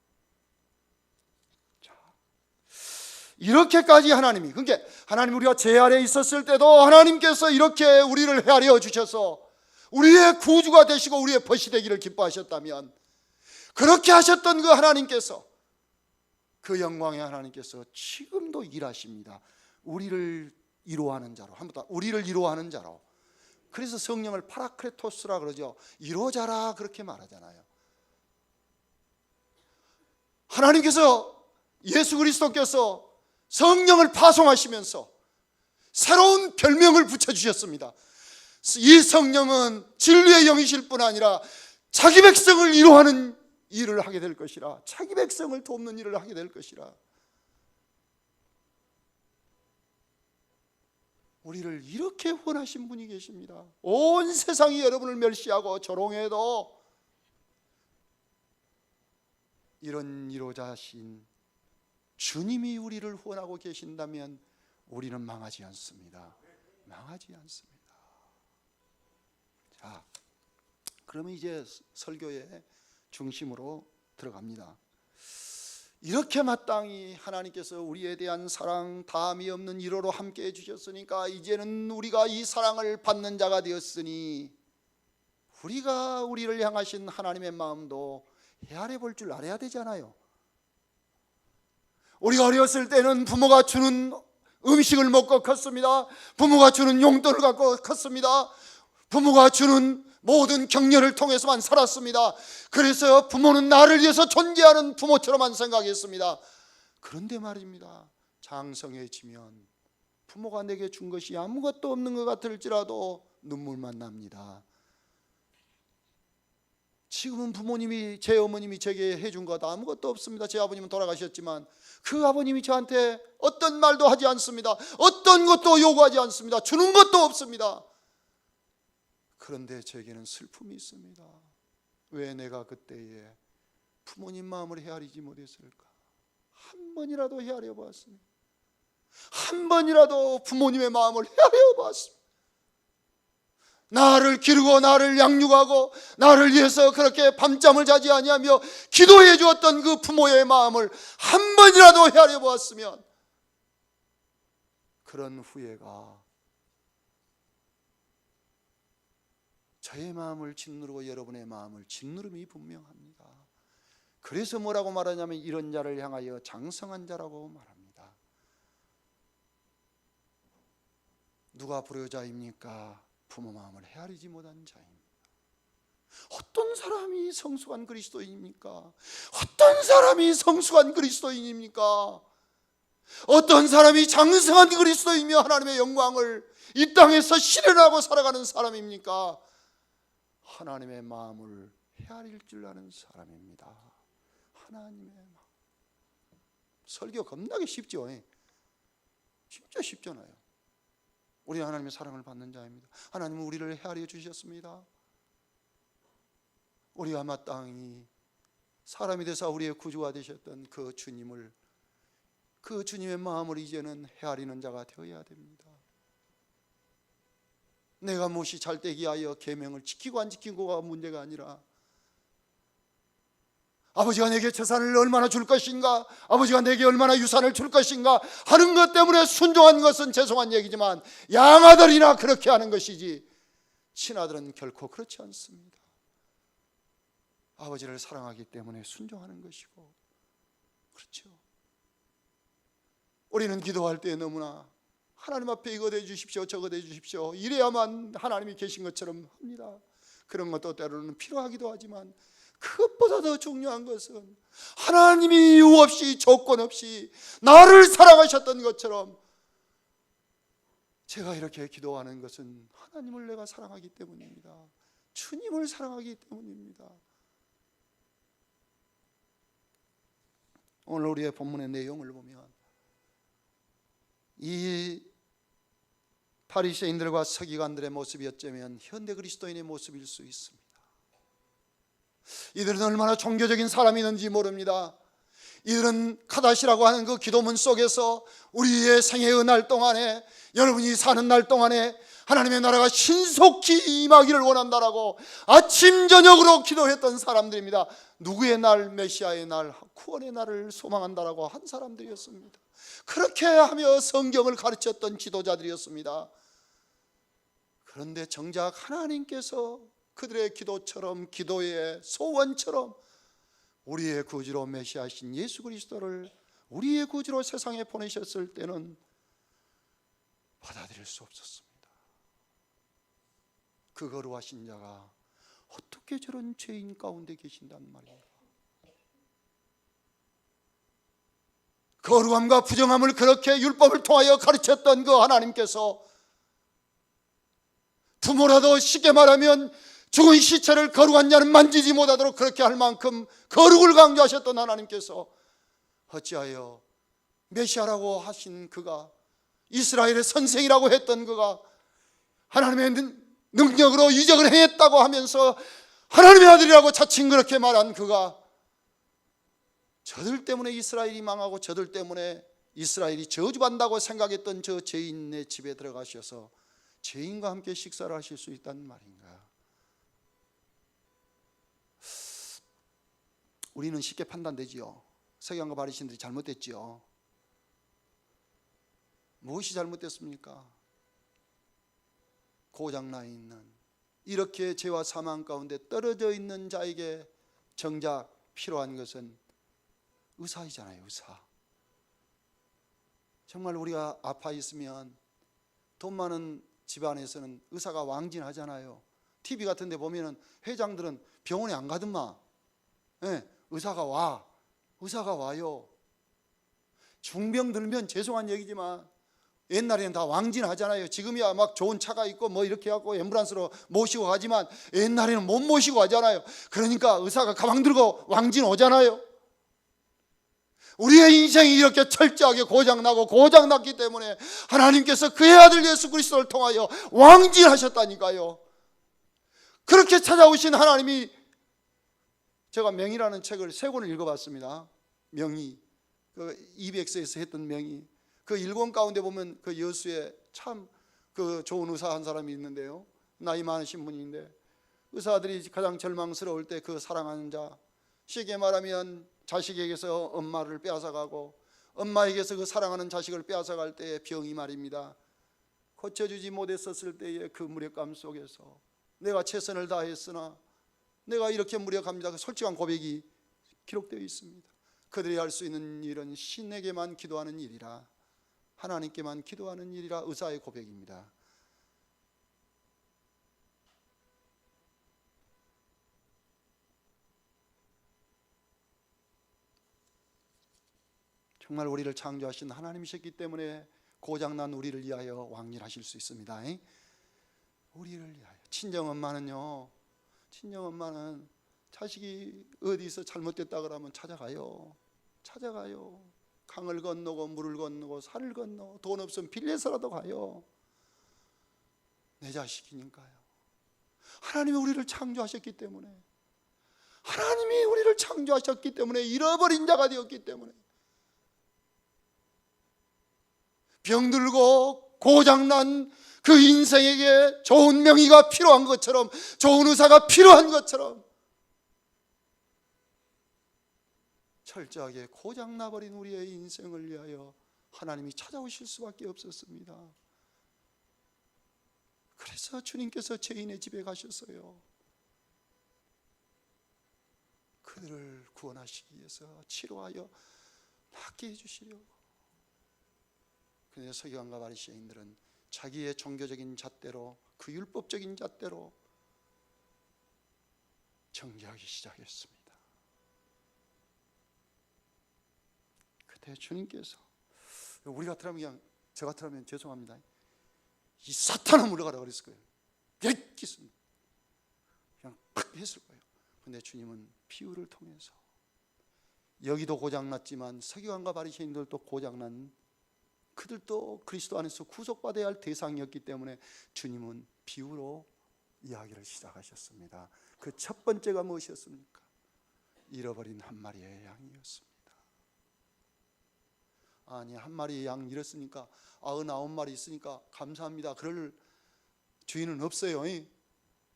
이렇게까지 하나님이, 그러니까 하나님 우리가 죄 아래 있었을 때도 하나님께서 이렇게 우리를 헤아려 주셔서 우리의 구주가 되시고 우리의 벗이 되기를 기뻐하셨다면, 그렇게 하셨던 그 하나님께서, 그 영광의 하나님께서 지금도 일하십니다. 우리를 위로하는 자로, 한번 더, 우리를 위로하는 자로. 그래서 성령을 파라크레토스라 그러죠. 위로자라 그렇게 말하잖아요. 하나님께서, 예수 그리스도께서 성령을 파송하시면서 새로운 별명을 붙여주셨습니다. 이 성령은 진리의 영이실 뿐 아니라 자기 백성을 위로하는 일을 하게 될 것이라, 자기 백성을 돕는 일을 하게 될 것이라. 우리를 이렇게 원하신 분이 계십니다. 온 세상이 여러분을 멸시하고 조롱해도 이런 위로자신 주님이 우리를 후원하고 계신다면 우리는 망하지 않습니다. 망하지 않습니다. 자, 그러면 이제 설교의 중심으로 들어갑니다. 이렇게 마땅히 하나님께서 우리에 대한 사랑, 다함이 없는 위로로 함께 해주셨으니까 이제는 우리가 이 사랑을 받는 자가 되었으니 우리가 우리를 향하신 하나님의 마음도 헤아려 볼 줄 알아야 되잖아요. 우리가 어렸을 때는 부모가 주는 음식을 먹고 컸습니다. 부모가 주는 용돈을 갖고 컸습니다. 부모가 주는 모든 격려를 통해서만 살았습니다. 그래서 부모는 나를 위해서 존재하는 부모처럼만 생각했습니다. 그런데 말입니다, 장성해지면 부모가 내게 준 것이 아무것도 없는 것 같을지라도 눈물만 납니다. 지금은 부모님이, 제 어머님이 제게 해준 것 아무것도 없습니다. 제 아버님은 돌아가셨지만 그 아버님이 저한테 어떤 말도 하지 않습니다. 어떤 것도 요구하지 않습니다. 주는 것도 없습니다. 그런데 제게는 슬픔이 있습니다. 왜 내가 그때에 부모님 마음을 헤아리지 못했을까? 한 번이라도 헤아려 보았습니다. 한 번이라도 부모님의 마음을 헤아려 보았습니다. 나를 기르고 나를 양육하고 나를 위해서 그렇게 밤잠을 자지 아니하며 기도해 주었던 그 부모의 마음을 한 번이라도 헤아려 보았으면 그런 후회가 저의 마음을 짓누르고 여러분의 마음을 짓누름이 분명합니다. 그래서 뭐라고 말하냐면 이런 자를 향하여 장성한 자라고 말합니다. 누가 불효자입니까? 부모 마음을 헤아리지 못한 자입니다. 어떤 사람이 성숙한 그리스도인입니까? 어떤 사람이 성숙한 그리스도인입니까? 어떤 사람이 장성한 그리스도이며 하나님의 영광을 이 땅에서 실현하고 살아가는 사람입니까? 하나님의 마음을 헤아릴 줄 아는 사람입니다. 하나님의 마음. 설교 겁나게 쉽죠? 진짜 쉽잖아요. 우리 하나님의 사랑을 받는 자입니다. 하나님은 우리를 헤아려 주셨습니다. 우리가 마땅히 사람이 되사 우리의 구주가 되셨던 그 주님을, 그 주님의 마음을 이제는 헤아리는 자가 되어야 됩니다. 내가 무엇이 잘되기 하여 계명을 지키고 안 지키고가 문제가 아니라 아버지가 내게 재산을 얼마나 줄 것인가, 아버지가 내게 얼마나 유산을 줄 것인가 하는 것 때문에 순종한 것은 죄송한 얘기지만 양아들이나 그렇게 하는 것이지 친아들은 결코 그렇지 않습니다. 아버지를 사랑하기 때문에 순종하는 것이고, 그렇죠. 우리는 기도할 때 너무나 하나님 앞에 이거 대주십시오 저거 대주십시오 이래야만 하나님이 계신 것처럼 합니다. 그런 것도 때로는 필요하기도 하지만 그것보다 더 중요한 것은 하나님이 이유 없이 조건 없이 나를 사랑하셨던 것처럼 제가 이렇게 기도하는 것은 하나님을 내가 사랑하기 때문입니다. 주님을 사랑하기 때문입니다. 오늘 우리의 본문의 내용을 보면 이 바리새인들과 서기관들의 모습이 어쩌면 현대 그리스도인의 모습일 수 있습니다. 이들은 얼마나 종교적인 사람이는지 모릅니다. 이들은 카다시라고 하는 그 기도문 속에서 우리의 생의 날 동안에, 여러분이 사는 날 동안에 하나님의 나라가 신속히 임하기를 원한다라고 아침 저녁으로 기도했던 사람들입니다. 누구의 날? 메시아의 날, 구원의 날을 소망한다라고 한 사람들이었습니다. 그렇게 하며 성경을 가르쳤던 지도자들이었습니다. 그런데 정작 하나님께서 그들의 기도처럼, 기도의 소원처럼 우리의 구주로 메시아신 예수 그리스도를 우리의 구주로 세상에 보내셨을 때는 받아들일 수 없었습니다. 그 거룩하신 자가 어떻게 저런 죄인 가운데 계신단 말입니다. 거룩함과 부정함을 그렇게 율법을 통하여 가르쳤던 그 하나님께서 부모라도 쉽게 말하면 죽은 시체를 거룩한 자는 만지지 못하도록 그렇게 할 만큼 거룩을 강조하셨던 하나님께서 어찌하여 메시아라고 하신 그가, 이스라엘의 선생이라고 했던 그가 하나님의 능력으로 이적을 행했다고 하면서 하나님의 아들이라고 자칭 그렇게 말한 그가 저들 때문에 이스라엘이 망하고 저들 때문에 이스라엘이 저주받는다고 생각했던 저 죄인의 집에 들어가셔서 죄인과 함께 식사를 하실 수 있다는 말인가? 우리는 쉽게 판단되지요. 서기관과 바리새인들이 잘못됐지요. 무엇이 잘못됐습니까? 고장나 있는, 이렇게 죄와 사망 가운데 떨어져 있는 자에게 정작 필요한 것은 의사이잖아요. 의사. 정말 우리가 아파 있으면 돈 많은 집안에서는 의사가 왕진하잖아요. TV 같은 데 보면은 회장들은 병원에 안 가든마, 네, 의사가 와요. 중병 들면 죄송한 얘기지만 옛날에는 다 왕진하잖아요. 지금이야 막 좋은 차가 있고 뭐 이렇게 하고 앰뷸런스로 모시고 가지만 옛날에는 못 모시고 가잖아요. 그러니까 의사가 가방 들고 왕진 오잖아요. 우리의 인생이 이렇게 철저하게 고장났기 때문에 하나님께서 그의 아들 예수 그리스도를 통하여 왕진하셨다니까요. 그렇게 찾아오신 하나님이, 제가 명의라는 책을 3권을 읽어봤습니다. 명의, 그 EBX에서 했던 명의. 그 1권 가운데 보면 그 여수에 참 그 좋은 의사 한 사람이 있는데요, 나이 많으신 분인데 의사들이 가장 절망스러울 때 그 사랑하는 자, 쉽게 말하면 자식에게서 엄마를 빼앗아가고 엄마에게서 그 사랑하는 자식을 빼앗아갈 때의 병이 말입니다, 고쳐주지 못했었을 때의 그 무력감 속에서 내가 최선을 다했으나 내가 이렇게 무력합니다, 그 솔직한 고백이 기록되어 있습니다. 그들이 할 수 있는 일은 신에게만 기도하는 일이라, 하나님께만 기도하는 일이라 의사의 고백입니다. 정말 우리를 창조하신 하나님이셨기 때문에 고장난 우리를 위하여 왕일하실 수 있습니다. 우리를 위하여. 친정엄마는요, 친정엄마는 자식이 어디서 잘못됐다 그러면 찾아가요. 강을 건너고 물을 건너고 산을 건너 돈 없으면 빌려서라도 가요. 내 자식이니까요. 하나님이 우리를 창조하셨기 때문에, 하나님이 우리를 창조하셨기 때문에, 잃어버린 자가 되었기 때문에, 병들고 고장난 그 인생에게 좋은 명의가 필요한 것처럼, 좋은 의사가 필요한 것처럼 철저하게 고장나버린 우리의 인생을 위하여 하나님이 찾아오실 수밖에 없었습니다. 그래서 주님께서 죄인의 집에 가셨어요. 그들을 구원하시기 위해서, 치료하여 낫게 해주시려고. 그런데 서기관과 바리새인들은 자기의 종교적인 잣대로, 그 율법적인 잣대로 정죄하기 시작했습니다. 그때 주님께서, 우리 같으면 그냥, 저 같으면 죄송합니다, 이 사탄아 물러가라 그랬을 거예요. 그냥 팍 했을 거예요. 그런데 주님은 비유를 통해서, 여기도 고장났지만 서기관과 바리새인들도 고장난, 그들도 그리스도 안에서 구속받아야 할 대상이었기 때문에 주님은 비유로 이야기를 시작하셨습니다. 그 첫 번째가 무엇이었습니까? 잃어버린 한 마리의 양이었습니다. 아니, 한 마리의 양 잃었으니까 99마리 있으니까 감사합니다, 그럴 주인은 없어요.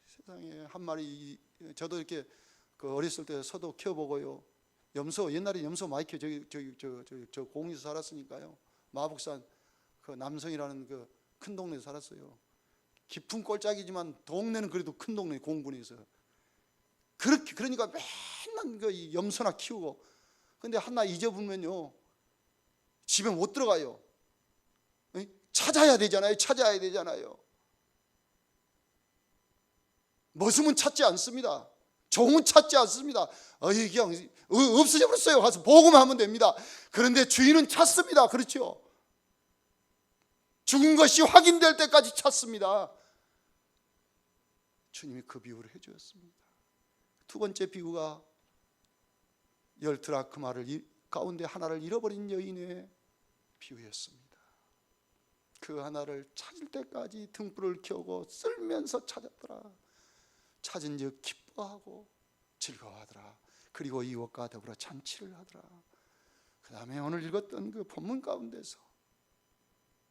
세상에 한 마리, 저도 이렇게 그 어렸을 때 소도 키워보고요, 염소, 옛날에 염소 많이 키워, 저 공에서 살았으니까요. 마북산 그 남성이라는 그 큰 동네에 살았어요. 깊은 꼴짝이지만 동네는 그래도 큰 동네, 공군에서. 그러니까 맨날 그 염소나 키우고. 근데 하나 잊어보면요, 집에 못 들어가요. 찾아야 되잖아요. 머슴은 찾지 않습니다. 종은 찾지 않습니다. 그냥 없어져 버렸어요. 가서 보고만 하면 됩니다. 그런데 주인은 찾습니다. 그렇죠? 죽은 것이 확인될 때까지 찾습니다. 주님이 그 비유를 해주었습니다. 두 번째 비유가 10드라크마를 가운데 하나를 잃어버린 여인의 비유였습니다. 그 하나를 찾을 때까지 등불을 켜고 쓸면서 찾았더라. 찾은 즉 기뻐하고 즐거워하더라. 그리고 이웃과 더불어 잔치를 하더라. 그 다음에 오늘 읽었던 그 본문 가운데서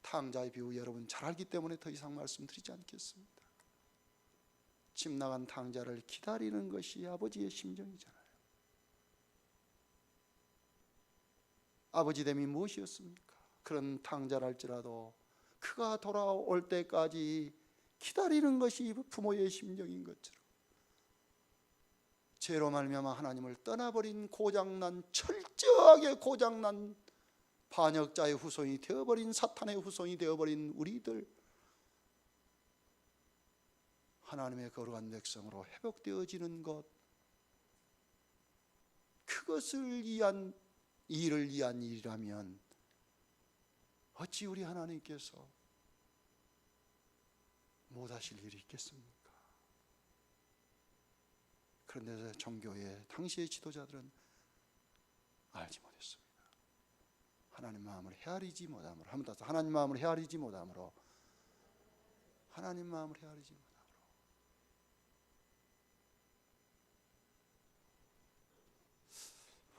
탕자의 비유, 여러분 잘 알기 때문에 더 이상 말씀드리지 않겠습니다. 집 나간 탕자를 기다리는 것이 아버지의 심정이잖아요. 아버지됨이 무엇이었습니까? 그런 탕자랄지라도 그가 돌아올 때까지 기다리는 것이 부모의 심정인 것처럼, 죄로 말미암아 하나님을 떠나버린 고장난, 철저하게 고장난 반역자의 후손이 되어버린, 사탄의 후손이 되어버린 우리들, 하나님의 거룩한 백성으로 회복되어지는 것, 그것을 위한 일을 위한 일이라면 어찌 우리 하나님께서 못하실 일이 있겠습니까? 그런데 종교의 당시의 지도자들은 알지 못했습니다. 하나님 마음을 헤아리지 못함으로, 한번 더 하나님 마음을 헤아리지 못함으로, 하나님 마음을 헤아리지 못함으로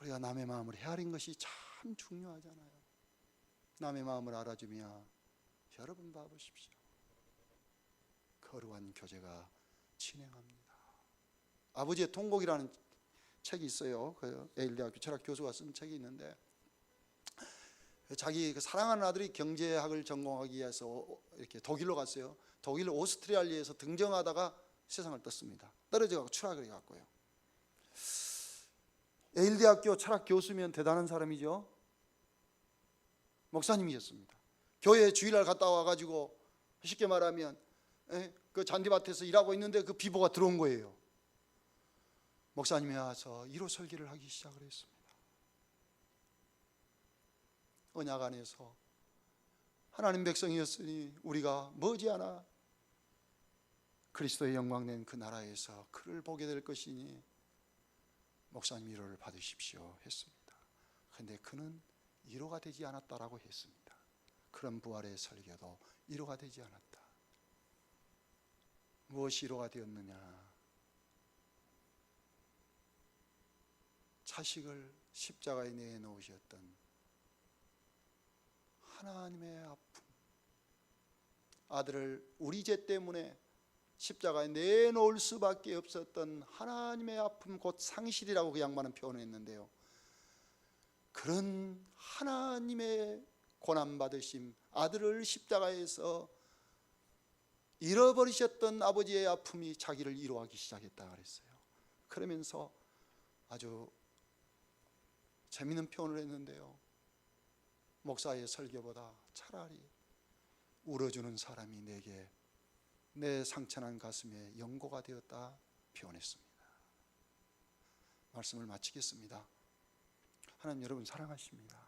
우리가 남의 마음을 헤아린 것이 참 중요하잖아요. 남의 마음을 알아주며 여러분 봐보십시오. 거룩한 교제가 진행합니다. 아버지의 통곡이라는 책이 있어요. 그 예일대학교 철학 교수가 쓴 책이 있는데, 자기 그 사랑하는 아들이 경제학을 전공하기 위해서 이렇게 독일로 갔어요. 독일 오스트리아에서 등정하다가 세상을 떴습니다. 떨어져가고 추락을 해갖고요. 예일대학교 철학 교수면 대단한 사람이죠. 목사님이셨습니다. 교회 주일날 갔다 와가지고 쉽게 말하면 그 잔디밭에서 일하고 있는데 그 비보가 들어온 거예요. 목사님이 와서 1호 설교를 하기 시작을 했습니다. 언약 안에서 하나님 백성이었으니 우리가 머지않아 그리스도의 영광 낸 그 나라에서 그를 보게 될 것이니 목사님 위로를 받으십시오 했습니다. 그런데 그는 위로가 되지 않았다라고 했습니다. 그런 부활의 설교도 위로가 되지 않았다. 무엇이 위로가 되었느냐? 자식을 십자가에 내놓으셨던 하나님의 아픔, 아들을 우리 죄 때문에 십자가에 내놓을 수밖에 없었던 하나님의 아픔, 곧 상실이라고 그 양반은 표현했는데요, 그런 하나님의 고난받으심, 아들을 십자가에서 잃어버리셨던 아버지의 아픔이 자기를 위로하기 시작했다 그랬어요. 그러면서 아주 재미있는 표현을 했는데요, 목사의 설교보다 차라리 울어주는 사람이 내게 내 상처난 가슴에 연고가 되었다 표현했습니다. 말씀을 마치겠습니다. 하나님 여러분 사랑하십니다.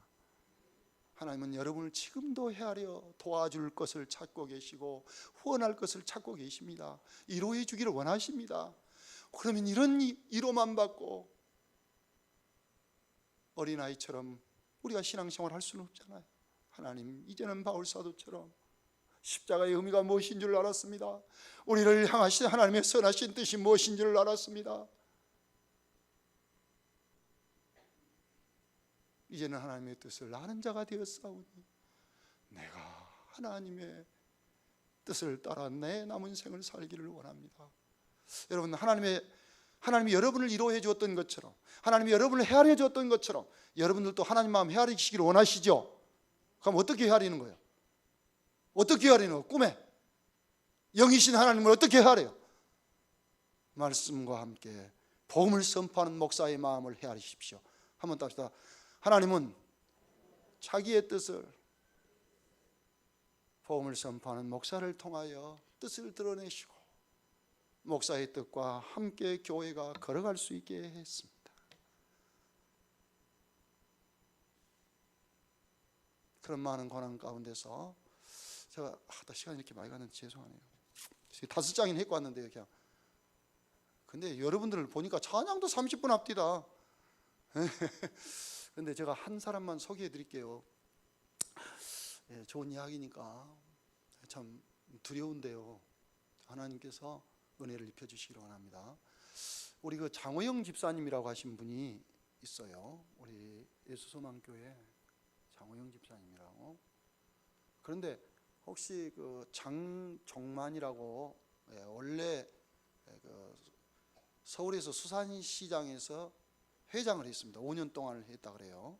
하나님은 여러분을 지금도 헤아려 도와줄 것을 찾고 계시고 후원할 것을 찾고 계십니다. 위로해 주기를 원하십니다. 그러면 이런 위로만 받고 어린아이처럼 우리가 신앙생활 할 수는 없잖아요. 하나님, 이제는 바울 사도처럼 십자가의 의미가 무엇인 줄 알았습니다. 우리를 향하신 하나님의 선하신 뜻이 무엇인 줄 알았습니다. 이제는 하나님의 뜻을 아는 자가 되었사오니 내가 하나님의 뜻을 따라 내 남은 생을 살기를 원합니다. 여러분, 하나님이 여러분을 위로해 주었던 것처럼, 하나님이 여러분을 헤아려 주었던 것처럼 여러분들도 하나님 마음 헤아리시기를 원하시죠? 그럼 어떻게 헤아리는 거예요? 어떻게 헤아리는 거예요? 꿈에 영이신 하나님을 어떻게 헤아려요? 말씀과 함께 복음을 선포하는 목사의 마음을 헤아리십시오. 한번 답시다. 하나님은 자기의 뜻을 복음을 선포하는 목사를 통하여 뜻을 드러내시고 목사의 뜻과 함께 교회가 걸어갈 수 있게 했습니다. 그런 많은 고난 가운데서 제가 시간이 이렇게 많이 갔는데 죄송하네요. 5장이나 했고 왔는데요, 그냥. 근데 여러분들을 보니까 찬양도 30분 앞뒤다. 근데 제가 한 사람만 소개해 드릴게요. 좋은 이야기니까 참 두려운데요, 하나님께서 은혜를 입혀주시기를 원합니다. 우리 그 장호영 집사님이라고 하신 분이 있어요. 우리 예수소망교회 장호영 집사님이라고. 그런데 혹시 그 장종만이라고, 원래 그 서울에서 수산시장에서 회장을 했습니다. 5년 동안 했다 그래요.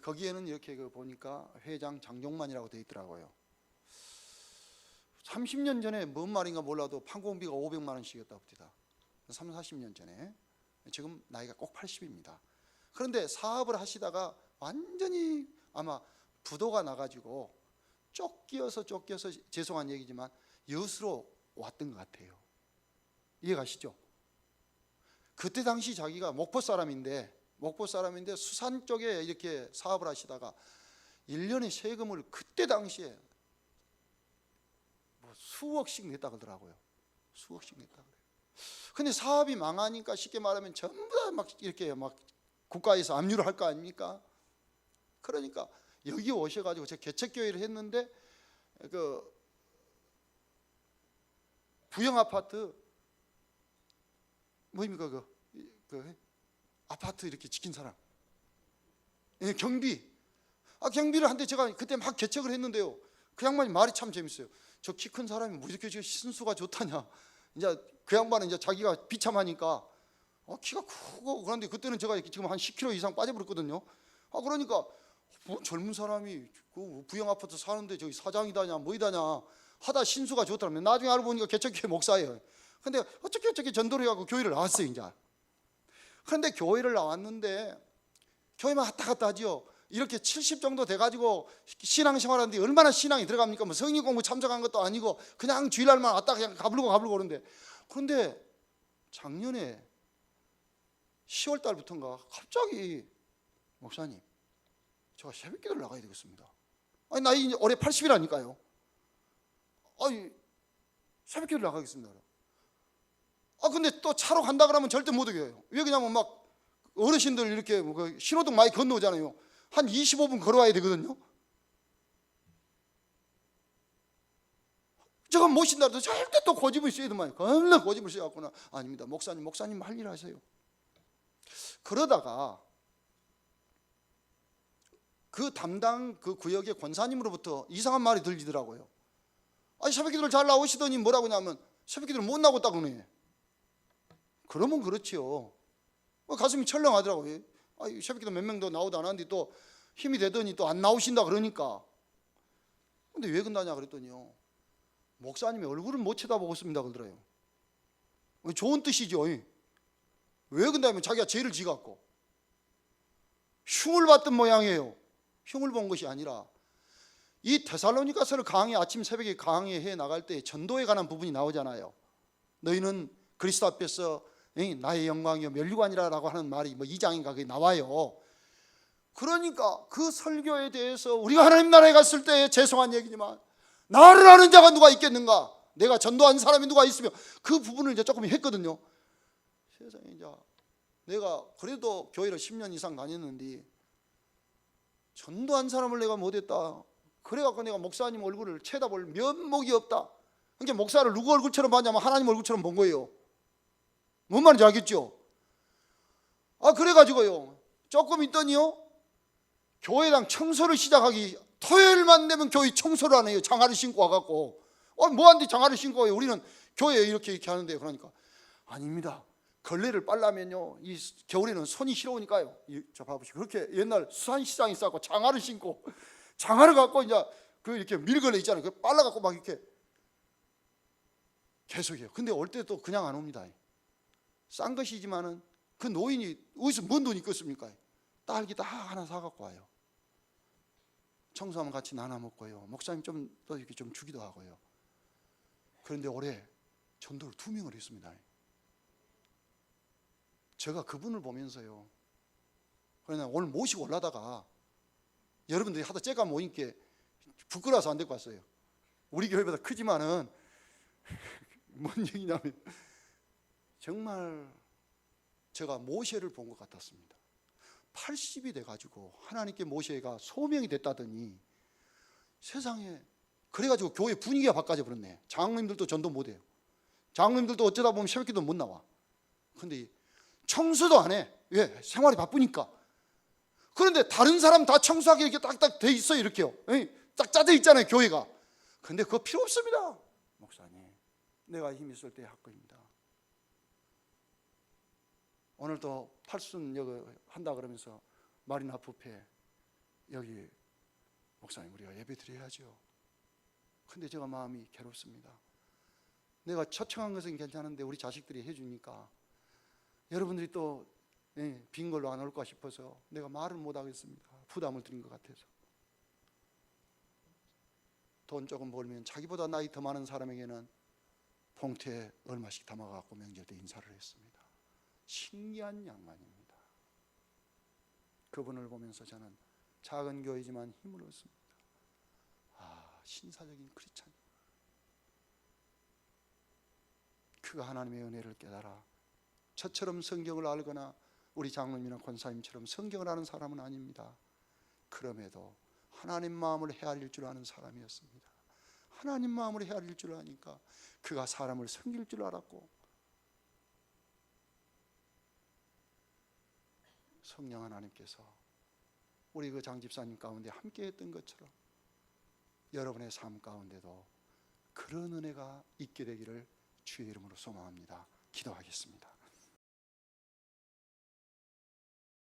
거기에는 이렇게 보니까 회장 장종만이라고 되어 있더라고요. 30년 전에 뭔 말인가 몰라도 판공비가 500만 원씩이었다고 합니다. 30, 40년 전에. 지금 나이가 꼭 80입니다. 그런데 사업을 하시다가 완전히 아마 부도가 나가지고 쫓겨서 죄송한 얘기지만 여수로 왔던 것 같아요. 이해가시죠? 그때 당시 자기가 목포 사람인데 수산 쪽에 이렇게 사업을 하시다가 1년에 세금을 그때 당시에 뭐 수억씩 냈다 그러더라고요. 수억씩 냈다 그래요. 근데 사업이 망하니까 쉽게 말하면 전부 다 막 이렇게 막 국가에서 압류를 할 거 아닙니까? 그러니까 여기 오셔가지고 제가 개척교회를 했는데 그 부영 아파트 뭐입니까 그 아파트 이렇게 지킨 사람, 예, 경비. 경비를 한데 제가 그때 막 개척을 했는데요. 그 양반이 말이 참 재밌어요. 저 키 큰 사람이 뭐 이렇게 신수가 좋다냐. 이제 그 양반은 이제 자기가 비참하니까 키가 크고 그런데 그때는 제가 지금 한 10kg 이상 빠져버렸거든요. 그러니까 뭐 젊은 사람이 그 부영 아파트 사는데 저기 사장이다냐 뭐이다냐 하다 신수가 좋더라면 나중에 알고 보니까 개척교회 목사예요. 근데 어떻게 전도를 해가지고 교회를 나왔어요 이제. 그런데 교회를 나왔는데 교회만 왔다 갔다 하지요. 이렇게 70 정도 돼가지고 신앙생활하는데 얼마나 신앙이 들어갑니까? 뭐 성인 공부 참석한 것도 아니고 그냥 주일날만 왔다 그냥 가불고 그런데 작년에 10월 달부터인가 갑자기 목사님 제가 새벽기도를 나가야 되겠습니다. 나이 이제 올해 80이라니까요. 새벽기도를 나가겠습니다. 근데 또 차로 간다 그러면 절대 못 오게요. 왜 그러냐면 막 어르신들 이렇게 뭐 신호등 많이 건너오잖아요. 한 25분 걸어와야 되거든요. 제가 모신다 해도 절대 또 고집을 써야더만 겁나 고집을 써갖구나. 아닙니다. 목사님 할 일 하세요. 그러다가 그 담당 그 구역의 권사님으로부터 이상한 말이 들리더라고요. 새벽기도를 잘 나오시더니 뭐라고 하냐면 새벽기도를 못 나오겠다 그러네. 그러면 그렇지요. 가슴이 철렁하더라고요. 새벽기도 몇 명도 나오도 안 하는데 또 힘이 되더니 또 안 나오신다 그러니까. 근데 왜 그러냐 그랬더니요. 목사님의 얼굴을 못 쳐다보고 있습니다 그러더래요. 좋은 뜻이죠. 왜 그런다면 자기가 죄를 지갖고 흉을 받던 모양이에요. 흉을 본 것이 아니라 이 데살로니가서를 강의 아침 새벽에 강의해 나갈 때 전도에 관한 부분이 나오잖아요. 너희는 그리스도 앞에서 나의 영광이요 면류관이라고 하는 말이 뭐 2장인가 그게 나와요. 그러니까 그 설교에 대해서 우리가 하나님 나라에 갔을 때 죄송한 얘기지만 나를 아는 자가 누가 있겠는가? 내가 전도한 사람이 누가 있으며 그 부분을 이제 조금 했거든요. 세상에 이제 내가 그래도 교회를 10년 이상 다녔는데 전도한 사람을 내가 못했다. 그래갖고 내가 목사님 얼굴을 쳐다볼 면목이 없다. 그러니까 목사를 누구 얼굴처럼 봤냐면 하나님 얼굴처럼 본 거예요. 뭔 말인지 알겠죠? 그래가지고요 조금 있더니요 교회당 청소를 시작하기 토요일만 되면 교회 청소를 안 해요. 장화를 신고 와갖고 뭐한데 장화를 신고 와요. 우리는 교회에 이렇게 하는데 그러니까 아닙니다. 걸레를 빨라면요 이 겨울에는 손이 시려우니까요. 저 봐보시고 그렇게 옛날 수산시장에 싸고 장화를 신고 장화를 갖고 이제 그 이렇게 밀걸레 있잖아요. 그 빨라갖고 막 이렇게 계속해요. 근데 올 때 또 그냥 안 옵니다. 싼 것이지만은 그 노인이 어디서 뭔 돈이 있겠습니까? 딸기 다 하나 사갖고 와요. 청소하면 같이 나눠 먹고요. 목사님 좀 또 이렇게 좀 주기도 하고요. 그런데 올해 전도를 2명을 했습니다. 제가 그분을 보면서요. 그러나 오늘 모시고 올라다가 여러분들이 하도 째가 모이니까 부끄러워서 안 데리고 왔어요. 우리 교회보다 크지만은 뭔 얘기냐면 정말 제가 모세를 본 것 같았습니다. 80이 돼가지고 하나님께 모세가 소명이 됐다더니 세상에 그래가지고 교회 분위기가 바꿔져 버렸네. 장로님들도 전도 못해요. 장로님들도 어쩌다 보면 새벽기도 못 나와. 근데 청소도 안 해. 왜? 생활이 바쁘니까. 그런데 다른 사람 다 청소하기 이렇게 딱딱 돼 있어요. 이렇게요. 딱 짜져 있잖아요 교회가. 근데 그거 필요 없습니다. 목사님 내가 힘 있을 때 할 겁니다. 오늘도 팔순 여기 한다 그러면서 마리나 뷔페 여기 목사님 우리가 예배 드려야죠. 근데 제가 마음이 괴롭습니다. 내가 초청한 것은 괜찮은데 우리 자식들이 해주니까 여러분들이 또 빈 걸로 안 올까 싶어서 내가 말을 못 하겠습니다. 부담을 드린 것 같아서. 돈 조금 벌면 자기보다 나이 더 많은 사람에게는 봉투에 얼마씩 담아갖고 명절 때 인사를 했습니다. 신기한 양반입니다. 그분을 보면서 저는 작은 교회지만 힘을 얻습니다. 신사적인 크리스찬. 그가 하나님의 은혜를 깨달아 저처럼 성경을 알거나 우리 장로님이나 권사님처럼 성경을 아는 사람은 아닙니다. 그럼에도 하나님 마음을 헤아릴 줄 아는 사람이었습니다. 하나님 마음을 헤아릴 줄 아니까 그가 사람을 섬길 줄 알았고, 성령 하나님께서 우리 그 장집사님 가운데 함께 했던 것처럼 여러분의 삶 가운데도 그런 은혜가 있게 되기를 주의 이름으로 소망합니다. 기도하겠습니다.